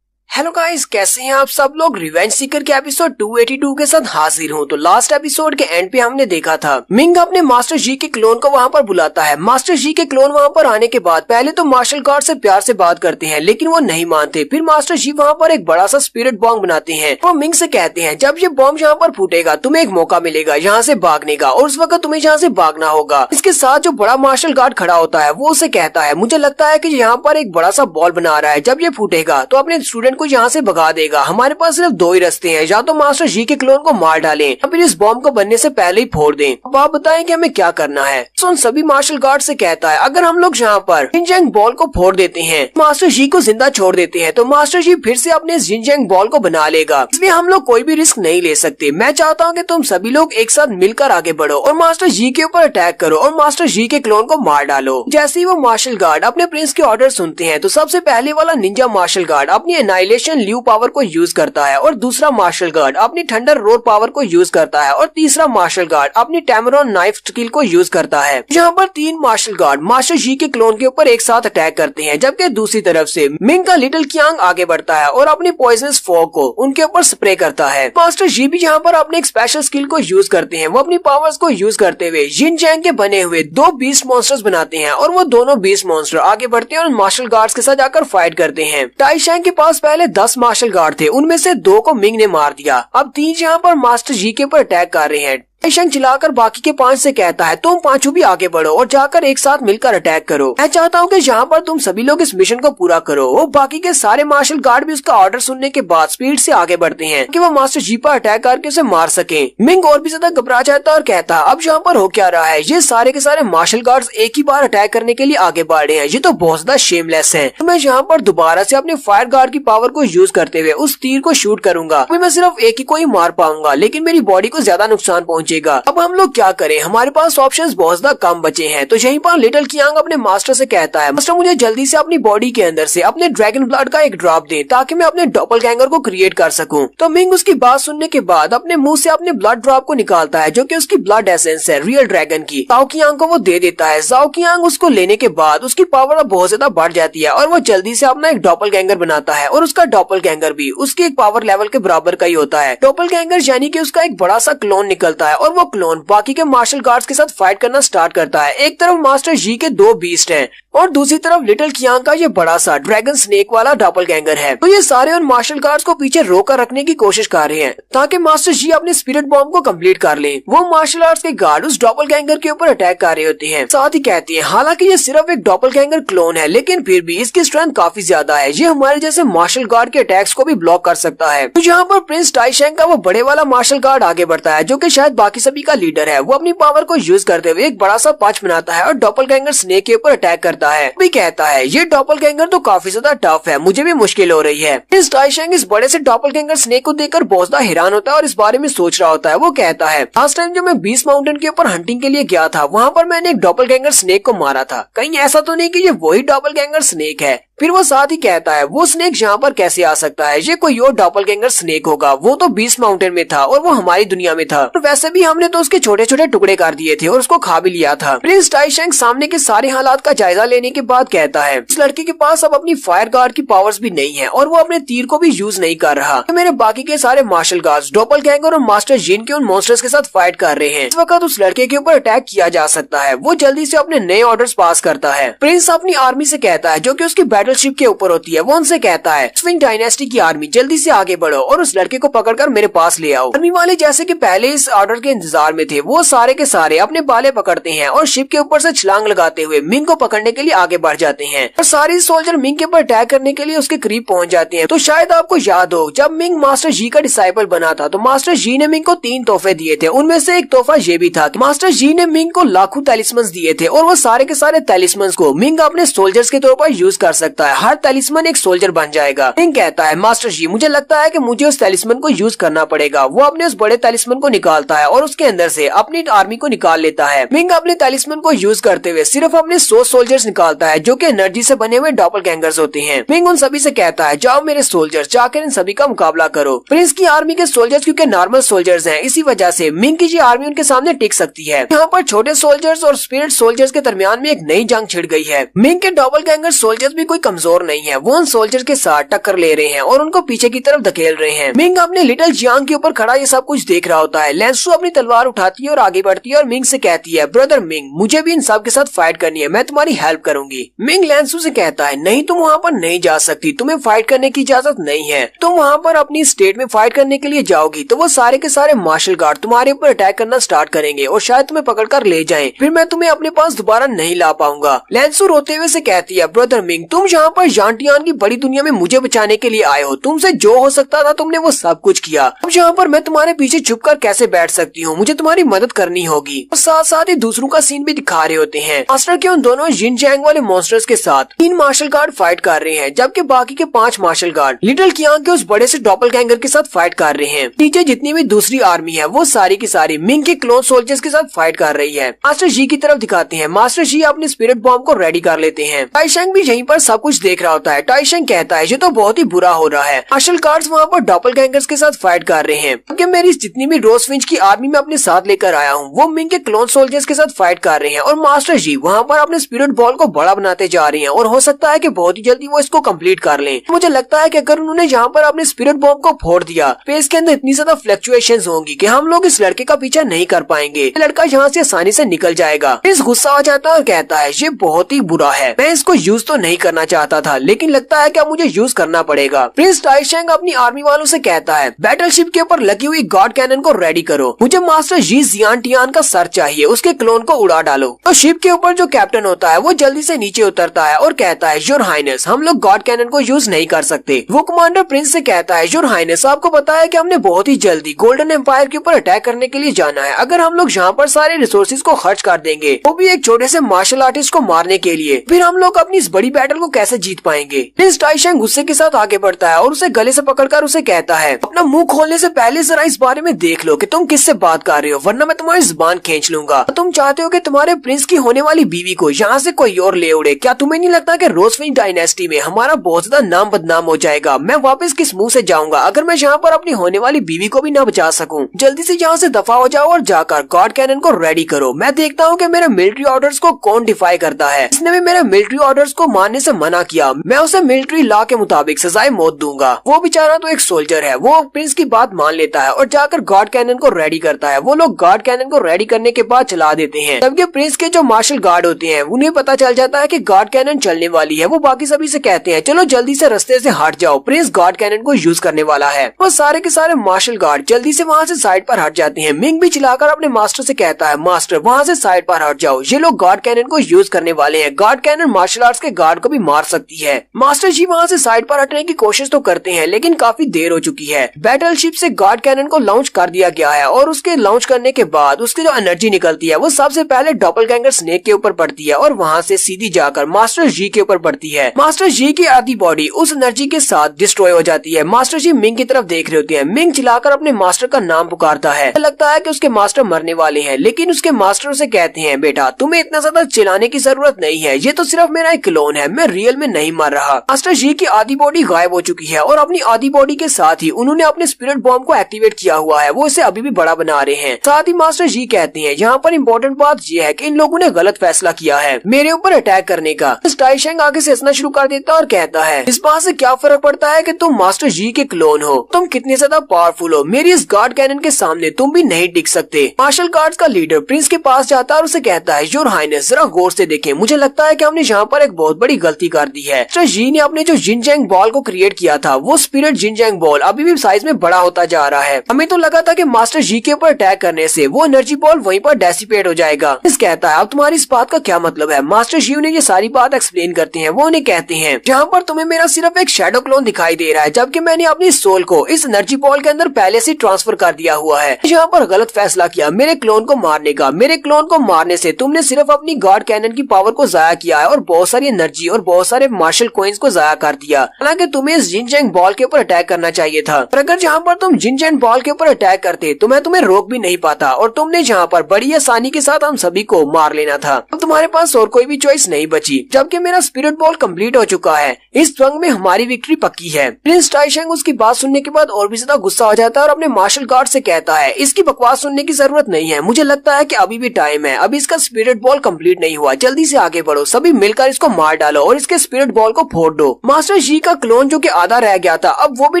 हेलो गाइस, कैसे हैं आप सब लोग। रिवेंज सीकर के एपिसोड 282 के साथ हाजिर हूँ। तो लास्ट एपिसोड के एंड पे हमने देखा था मिंग अपने मास्टर जी के क्लोन को वहाँ पर बुलाता है। मास्टर जी के क्लोन वहाँ पर आने के बाद पहले तो मार्शल गार्ड से प्यार से बात करते हैं लेकिन वो नहीं मानते। फिर मास्टर जी वहाँ पर एक बड़ा सा स्पिरिट बॉम्ब बनाते हैं। वो मिंग से कहते हैं जब ये बॉम्ब यहाँ पर फूटेगा तुम्हें एक मौका मिलेगा यहाँ से भागने का और उस वक्त तुम्हें यहाँ से भागना होगा। इसके साथ जो बड़ा मार्शल गार्ड खड़ा होता है वो उसे कहता है मुझे लगता है कि यहाँ पर एक बड़ा सा बॉल बना रहा है, जब ये फूटेगा तो अपने स्टूडेंट को यहाँ से भगा देगा। हमारे पास सिर्फ दो ही रास्ते हैं, या तो मास्टर जी के क्लोन को मार डालें या फिर इस बॉम्ब को बनने से पहले ही फोड़ दें। अब आप बताएं कि हमें क्या करना है। तो उन सभी मार्शल गार्ड से कहता है अगर हम लोग यहाँ पर जिनजैंग बॉल को फोड़ देते हैं, मास्टर जी को जिंदा छोड़ देते हैं तो मास्टर जी फिर से अपने जिनजैंग बॉल को बना लेगा। इसलिए हम लोग कोई भी रिस्क नहीं ले सकते। मैं चाहता हूँ कि तुम सभी लोग एक साथ मिलकर आगे बढ़ो और मास्टर जी के ऊपर अटैक करो और मास्टर जी के क्लोन को मार डालो। जैसे ही वो मार्शल गार्ड अपने प्रिंस के ऑर्डर सुनते हैं तो सबसे पहले वाला निंजा मार्शल गार्ड अपनी एनाइलेशन ल्यू पावर को यूज करता है और दूसरा मार्शल गार्ड अपनी थंडर रोर पावर को यूज करता है और तीसरा मार्शल गार्ड अपनी टैमरॉन नाइफ स्किल को यूज करता है। यहाँ पर तीन मार्शल गार्ड मास्टर जी के क्लोन के ऊपर एक साथ अटैक करते हैं, जबकि दूसरी तरफ से मिंग का लिटिल कियांग आगे बढ़ता है और अपनी पॉइजनस फॉग को उनके ऊपर स्प्रे करता है। मास्टर जी भी यहाँ पर अपने एक स्पेशल स्किल को यूज करते हैं। वो अपनी पावर्स को यूज करते हुए जिनजैंग के बने हुए दो बीस्ट मॉन्स्टर्स बनाते हैं और वो दोनों बीस्ट मॉन्स्टर आगे बढ़ते हैं और मार्शल गार्ड्स के साथ जाकर फाइट करते हैं। टाइशैंग के पास पहले 10 मार्शल गार्ड थे, उनमें से 2 को मिंग ने मार दिया। अब 3 यहाँ पर मास्टर जी के ऊपर अटैक कर रहे हैं। टाइशैंग चिल्लाकर बाकी के 5 से कहता है तुम पांचों भी आगे बढ़ो और जाकर एक साथ मिलकर अटैक करो। मैं चाहता हूँ कि यहाँ पर तुम सभी लोग इस मिशन को पूरा करो। वो बाकी के सारे मार्शल गार्ड भी उसका ऑर्डर सुनने के बाद स्पीड से आगे बढ़ते हैं कि वो मास्टर जी पर अटैक करके उसे मार सके। मिंग और भी ज्यादा घबरा जाता है और कहता है अब यहाँ पर हो क्या रहा है, ये सारे के सारे मार्शल गार्ड्स एक ही बार अटैक करने के लिए आगे बढ़ रहे हैं, ये तो बहुत ज्यादा शेमलेस है। तो मैं यहाँ पर दोबारा से अपने फायर गार्ड की पावर को यूज करते हुए उस तीर को शूट करूंगा। मैं सिर्फ एक ही को ही मार पाऊंगा लेकिन मेरी बॉडी को ज्यादा नुकसान पहुंचेगा। अब हम लोग क्या करें, हमारे पास ऑप्शंस बहुत ज्यादा कम बचे हैं। तो यहीं पर लिटिल कियांग अपने मास्टर से कहता है मास्टर मुझे जल्दी से अपनी बॉडी के अंदर से अपने ड्रैगन ब्लड का एक ड्रॉप दे ताकि मैं अपने डॉपलगैंगर को क्रिएट कर सकूं। तो मिंग उसकी बात सुनने के बाद अपने मुंह से अपने ब्लड ड्रॉप को निकालता है जो कि उसकी ब्लड एसेंस है रियल ड्रैगन की। जाओ कियांग को वो दे देता है। जाओ कियांग उसको लेने के बाद उसकी पावर बहुत ज्यादा बढ़ जाती है और वो जल्दी से अपना एक डॉपलगैंगर बनाता है और उसका डॉपलगैंगर भी उसके एक पावर लेवल के बराबर का ही होता है। डॉपलगैंगर यानी कि उसका एक बड़ा सा क्लोन निकलता है और वो क्लोन बाकी के मार्शल गार्ड्स के साथ फाइट करना स्टार्ट करता है। एक तरफ मास्टर जी के 2 बीस्ट हैं और दूसरी तरफ लिटिल कियांग का ये बड़ा सा ड्रैगन स्नेक वाला डॉपलगैंगर है। तो ये सारे उन मार्शल गार्ड्स को पीछे रोकर रखने की कोशिश कर रहे हैं ताकि मास्टर जी अपने स्पिरिट बॉम्ब को कंप्लीट कर ले। वो मार्शल आर्ट्स के गार्ड उस डॉपलगैंगर के ऊपर अटैक कर रहे होते हैं। साथ ही कहती है हालांकि ये सिर्फ एक डॉपलगैंगर क्लोन है लेकिन फिर भी इसकी स्ट्रेंथ काफी ज्यादा है, ये हमारे जैसे मार्शल गार्ड के अटैक्स को भी ब्लॉक कर सकता है। तो यहाँ पर प्रिंस टाइशैंग का वो बड़े वाला मार्शल गार्ड आगे बढ़ता है जो कि शायद बाकी सभी का लीडर है। वो अपनी पावर को यूज करते हुए एक बड़ा सा पंच बनाता है और डॉपलगैंगर स्नेक के ऊपर अटैक करता है। भी कहता है ये डॉपलगैंगर तो काफी ज्यादा टफ है, मुझे भी मुश्किल हो रही है। इस टाइशैंग इस बड़े से डॉपलगैंगर स्नेक को देखकर बहुत ज्यादा हैरान होता है और इस बारे में सोच रहा होता है। वो कहता है लास्ट टाइम जब मैं बीस्ट माउंटेन के ऊपर हंटिंग के लिए गया था वहाँ पर मैंने एक डॉपलगैंगर स्नेक को मारा था, कहीं ऐसा तो नहीं कि ये वही डॉपलगैंगर स्नेक है। फिर वो साथ ही कहता है वो स्नेक यहाँ पर कैसे आ सकता है, ये कोई और डॉपलगैंगर स्नेक होगा, वो तो बीस्ट माउंटेन में था और वो हमारी दुनिया में था और वैसे भी हमने तो उसके छोटे छोटे टुकड़े कर दिए थे और उसको खा भी लिया था। प्रिंस टाइशैंग सामने के सारे हालात का जायजा लेने के बाद कहता है इस लड़के के पास अब अपनी फायर गार्ड की पावर्स भी नहीं है और वो अपने तीर को भी यूज नहीं कर रहा। तो मेरे बाकी के सारे मार्शल गार्ड्स डॉपलगैंगर और मास्टर जिन के उन मॉन्स्टर्स के साथ फाइट कर रहे हैं। इस वक्त उस लड़के के ऊपर अटैक किया जा सकता है। वो जल्दी से अपने नए ऑर्डर्स पास करता है। प्रिंस अपनी आर्मी से कहता है जो कि उसकी बैटल बैटलशिप के ऊपर होती है वो उनसे कहता है स्विंग डायनेस्टी की आर्मी जल्दी से आगे बढ़ो और उस लड़के को पकड़कर मेरे पास ले आओ। आर्मी वाले जैसे कि पहले इस ऑर्डर के इंतजार में थे वो सारे के सारे अपने बाले पकड़ते हैं और शिप के ऊपर से छलांग लगाते हुए मिंग को पकड़ने के लिए आगे बढ़ जाते हैं और सारे सोल्जर मिंग के ऊपर अटैक करने के लिए उसके करीब पहुंच जाते हैं। तो शायद आपको याद हो जब मिंग मास्टर जी का डिसाइपल बना था तो मास्टर जी ने मिंग को 3 तोहफे दिए थे। उनमें से एक तोहफा ये भी था कि मास्टर जी ने मिंग को लाखों तैलिस्मन दिए थे और वो सारे के सारे तैलिस्मन को मिंग अपने सोल्जर्स के तौर पर यूज कर सकता है। हर तैलिस्मन एक सोल्जर बन जाएगा। मिंग कहता है मास्टर जी मुझे लगता है कि मुझे उस तैलिस्मन को यूज करना पड़ेगा। वो अपने उस बड़े तैलिस्मन को निकालता है और उसके अंदर से अपनी आर्मी को निकाल लेता है। मिंग अपने तैलिस्मन को यूज करते हुए सिर्फ अपने 100 सोल्जर्स निकालता है जो कि एनर्जी से बने हुए डॉपलगैंगर्स होते हैं। मिंग उन सभी से कहता है जाओ मेरे सोल्जर्स जाकर इन सभी का मुकाबला करो। प्रिंस की आर्मी के सोल्जर्स क्योंकि नॉर्मल सोल्जर्स हैं इसी वजह से मिंग की आर्मी उनके सामने टिक सकती है। यहाँ पर छोटे सोल्जर्स और स्पिरिट सोल्जर्स के दरमियान में एक नई जंग छिड़ गई है। मिंग के डॉपलगैंगर सोल्जर्स भी कोई कमजोर नहीं है। वो उन सोल्जर्स के साथ टक्कर ले रहे हैं और उनको पीछे की तरफ धकेल रहे हैं। मिंग अपने लिटिल जियांग के ऊपर खड़ा ये सब कुछ देख रहा होता है। लैंसू अपनी तलवार उठाती है और आगे बढ़ती है और मिंग से कहती है ब्रदर मिंग मुझे भी इन सब के साथ फाइट करनी है, मैं तुम्हारी हेल्प करूंगी। मिंग लैंसू से कहता है नहीं तुम वहाँ पर नहीं जा सकती, तुम्हें फाइट करने की इजाजत नहीं है। तुम वहाँ पर अपनी स्टेट में फाइट करने के लिए जाओगी तो वो सारे के सारे मार्शल गार्ड तुम्हारे ऊपर अटैक करना स्टार्ट करेंगे और शायद तुम्हें पकड़कर ले जाएं। फिर मैं तुम्हें अपने पास दोबारा नहीं ला पाऊंगा। लैंसू रोते हुए से कहती है ब्रदर मिंग तुम यहाँ पर जानटियान की बड़ी दुनिया में मुझे बचाने के लिए आए हो। तुमसे जो हो सकता था तुमने वो सब कुछ किया। अब यहाँ पर मैं तुम्हारे पीछे छुपकर कैसे बैठ सकती हूँ, मुझे तुम्हारी मदद करनी होगी। और साथ साथ ही दूसरों का सीन भी दिखा रहे होते हैं। मास्टर के उन दोनों जिन जैंग वाले मॉन्स्टर्स के साथ 3 मार्शल गार्ड फाइट कर रहे हैं जबकि बाकी के 5 मार्शल गार्ड लिटिल कियांग के उस बड़े से डॉपलगैंगर के साथ फाइट कर रहे हैं। नीचे जितनी भी दूसरी आर्मी है वो सारी की सारी मिंग के क्लोन सोल्जर्स के साथ फाइट कर रही है। मास्टर जी की तरफ दिखाते हैं। मास्टर जी अपने स्पिरिट बॉम्ब को रेडी कर लेते हैं। टाइशेंग भी यहीं पर सब कुछ देख रहा होता है। टाइशेंग कहता है ये तो बहुत ही बुरा हो रहा है। मार्शल गार्ड्स वहाँ पर डॉपलगैंगर्स के साथ फाइट कर रहे हैं क्योंकि मेरी जितनी भी रोजफिंच की आर्मी में अपने साथ लेकर आया हूँ वो मिंग के क्लोन सोल्जर्स के साथ फाइट कर रहे हैं और मास्टर जी वहाँ पर अपने स्पिरिट बॉल को बड़ा बनाते जा रहे हैं और हो सकता है कि बहुत ही जल्दी वो इसको कंप्लीट कर लें। मुझे लगता है कि अगर उन्होंने यहाँ पर अपने स्पिरिट बॉम्ब को फोड़ दिया स्पेस के अंदर इतनी ज्यादा फ्लक्चुएशंस होंगी कि हम लोग इस लड़के का पीछा नहीं कर पाएंगे। लड़का यहाँ से आसानी से निकल जाएगा। प्रिंस गुस्सा आ जाता है और कहता है ये बहुत ही बुरा है, मैं इसको यूज तो नहीं करना चाहता था लेकिन लगता है कि अब मुझे यूज करना पड़ेगा। प्रिंस टाइशेंग अपनी आर्मी वालों से कहता है बैटलशिप के ऊपर लगी हुई गॉड कैनन को रेडी करो, मुझे मास्टर जी जियांटियान का सर चाहिए, उसके क्लोन को उड़ा डालो। तो शिप के ऊपर जो कैप्टन होता है वो जल्दी से नीचे उतरता है और कहता है योर हाइनेस हम लोग गॉड कैनन को यूज नहीं कर सकते। वो कमांडर प्रिंस से कहता है योर हाइनेस आपको पता है कि हमने बहुत ही जल्दी गोल्डन एम्पायर के ऊपर अटैक करने के लिए जाना है। अगर हम लोग यहाँ पर सारे रिसोर्सेज को खर्च कर देंगे वो भी एक छोटे से मार्शल आर्टिस्ट को मारने के लिए, फिर हम लोग अपनी इस बड़ी बैटल को कैसे जीत पाएंगे। प्रिंस टाइशेंग गुस्से के साथ आगे बढ़ता है और उसे गले से पकड़कर उसे कहता है अपना मुंह खोलने से पहले जरा इस बारे में देख लो कि तुम किससे बात कर रहे हो वरना मैं तुम्हारी जुबान खींच लूंगा। तुम चाहते हो कि तुम्हारे प्रिंस की होने वाली बीवी को यहाँ से कोई और ले उड़े, क्या तुम्हें नहीं लगता कि रोजफिंच डायनेस्टी में हमारा बहुत ज्यादा नाम बदनाम हो जाएगा। मैं वापस किस मुंह से जाऊंगा अगर मैं यहाँ पर अपनी होने वाली बीवी को भी न बचा सकूं। जल्दी से यहाँ से दफा हो जाओ और जाकर गॉड कैनन को रेडी करो। मैं देखता हूँ कि मेरे मिलिट्री ऑर्डर्स को कौन डिफाई करता है। इसने भी मेरे मिलिट्री ऑर्डर्स को मानने से मना किया, मैं उसे मिलिट्री लॉ के मुताबिक सजाए मौत दूंगा। वो बेचारा तो एक सोल्जर है। वो प्रिंस की बात मान लेता है और जाकर गॉड कैनन को रेडी करता है। वो लोग गॉड कैनन को रेडी करने के बाद चला देते हैं। जबकि प्रिंस के जो मार्शल गार्ड होते हैं उन्हें पता चल जाता है कि गॉड कैनन चलने वाली है। वो बाकी सभी से कहते हैं चलो जल्दी से रास्ते से हट जाओ, प्रिंस गॉड कैनन को यूज करने वाला है। वो सारे के सारे मार्शल गार्ड जल्दी से वहाँ से साइड पर हट जाते हैं। मिंग भी चिल्लाकर अपने मास्टर से कहता है मास्टर वहाँ से साइड पर हट जाओ, ये लोग गॉड कैनन को यूज करने वाले हैं। गॉड कैनन मार्शल आर्ट्स के गार्ड को भी मार सकती है। मास्टर जी वहाँ से साइड पर हटने की कोशिश तो करते हैं लेकिन काफी देर हो चुकी है। बैटलशिप से गॉड कैनन को लॉन्च कर दिया गया है और उसके लॉन्च करने के बाद उसकी जो एनर्जी निकलती है वो सबसे पहले डॉपलगैंगर स्नेक के ऊपर पड़ती है और वहाँ से सीधी जाकर मास्टर जी के ऊपर पड़ती है। मास्टर जी की आधी बॉडी उस एनर्जी के साथ डिस्ट्रॉय हो जाती है। मास्टर जी मिंग की तरफ देख रहे होते हैं। मिंग चिल्लाकर अपने मास्टर का नाम पुकारता है। लगता है कि उसके मास्टर मरने वाले हैं लेकिन उसके मास्टर उसे कहते हैं बेटा तुम्हें इतना ज्यादा चिल्लाने की जरूरत नहीं है, ये तो सिर्फ मेरा एक क्लोन है, मैं रियल में नहीं मर रहा। मास्टर जी की आधी बॉडी गायब हो चुकी है और अपनी आधी बॉडी के साथ ही उन्होंने अपने स्पिरिट बॉम्ब को एक्टिवेट किया हुआ है। वो इसे अभी भी बड़ा बना रहे हैं। साथ ही मास्टर जी कहते हैं यहाँ पर इम्पोर्टेंट बात यह है कि इन लोगों ने गलत फैसला किया है मेरे ऊपर अटैक करने का। टाइशेंग आगे से हंसना शुरू कर देता है और कहता है इस बात से क्या फर्क पड़ता है कि तुम मास्टर जी के क्लोन हो, तुम कितने ज्यादा पावरफुल हो, मेरी इस गॉड कैनन के सामने तुम भी नहीं टिक सकते। मार्शल गार्ड्स का लीडर प्रिंस के पास जाता है और उसे कहता है योर हाइनेस जरा गौर से देखें, मुझे लगता है कि हमने यहाँ पर एक बहुत बड़ी गलती कर दी है। मिस्टर जी ने अपने जो जिनचैंग बॉल को क्रिएट किया था वो स्पिरिट जिनचैंग बॉल अभी भी साइज में बड़ा होता जा रहा है। हमें तो लगा था कि मास्टर जी के ऊपर अटैक करने से वो एनर्जी बॉल वहीं पर डेसिपेट हो जाएगा। इस कहता है अब तुम्हारी इस बात का क्या मतलब है। मास्टर जी उन्हें ये सारी बात एक्सप्लेन करते हैं। वो उन्हें कहते हैं जहाँ पर तुम्हें मेरा सिर्फ एक शैडो क्लोन दिखाई दे रहा है, जबकि मैंने अपनी सोल को इस एनर्जी बॉल के अंदर पहले से ट्रांसफर कर दिया हुआ है। यहाँ पर गलत फैसला किया मेरे क्लोन को मारने का। मेरे क्लोन को मारने से तुमने सिर्फ अपनी गॉड कैनन की पावर को जाया किया है और बहुत सारी एनर्जी और बहुत सारे मार्शल कॉइन्स को जाया कर दिया। हालांकि तुम्हें इस जिनचैंग बॉल के ऊपर अटैक करना चाहिए था, पर अगर जहाँ पर तुम जिनचैंग बॉल के ऊपर अटैक करते तो मैं तुम्हें रोक भी नहीं पाता और तुमने जहाँ पर बड़ी आसानी के साथ हम सभी को मार लेना था। अब तुम्हारे पास और कोई भी चॉइस नहीं बची, जबकि मेरा स्पिरिट बॉल कंप्लीट हो चुका है। इस जंग में हमारी विक्ट्री पक्की है। प्रिंस टाइशेंग उसकी बात सुनने के बाद और भी ज्यादा गुस्सा हो जाता है और अपने मार्शल गार्ड से कहता है इसकी बकवास सुनने की जरूरत नहीं है। मुझे लगता है कि अभी भी टाइम है, अभी इसका स्पिरिट बॉल कंप्लीट नहीं हुआ। जल्दी से आगे बढ़ो, सभी मिलकर इसको मार डालो और इसके स्पिरिट बॉल को फोड़ दो। मास्टर जी का क्लोन जो कि आधा रह गया था अब वो भी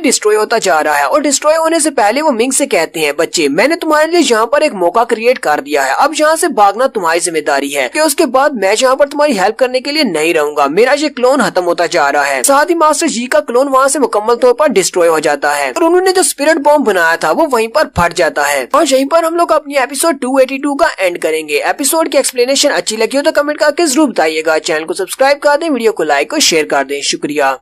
डिस्ट्रॉय होता जा रहा है और डिस्ट्रॉय होने से पहले वो मिंग से कहते हैं बच्चे मैंने तुम्हारे लिए यहाँ पर एक मौका क्रिएट कर दिया है, अब यहाँ से भागना तुम्हारी जिम्मेदारी है कि उसके बाद मैं यहाँ पर तुम्हारी हेल्प करने के लिए नहीं रहूंगा। मेरा ये क्लोन खत्म होता जा रहा है। साथ ही मास्टर जी का क्लोन वहाँ से मुकम्मल तौर पर डिस्ट्रॉय हो जाता है और उन्होंने जो स्पिरिट बॉम्ब बनाया था वो वहीं पर फट जाता है और यहीं पर हम लोग अपनी एपिसोड 282 का एंड करेंगे। एपिसोड की एक्सप्लेनेशन अच्छी लगी हो तो कमेंट करके जरूर बताइएगा। चैनल को सब्सक्राइब कर दें, वीडियो को लाइक और शेयर कर दें। शुक्रिया।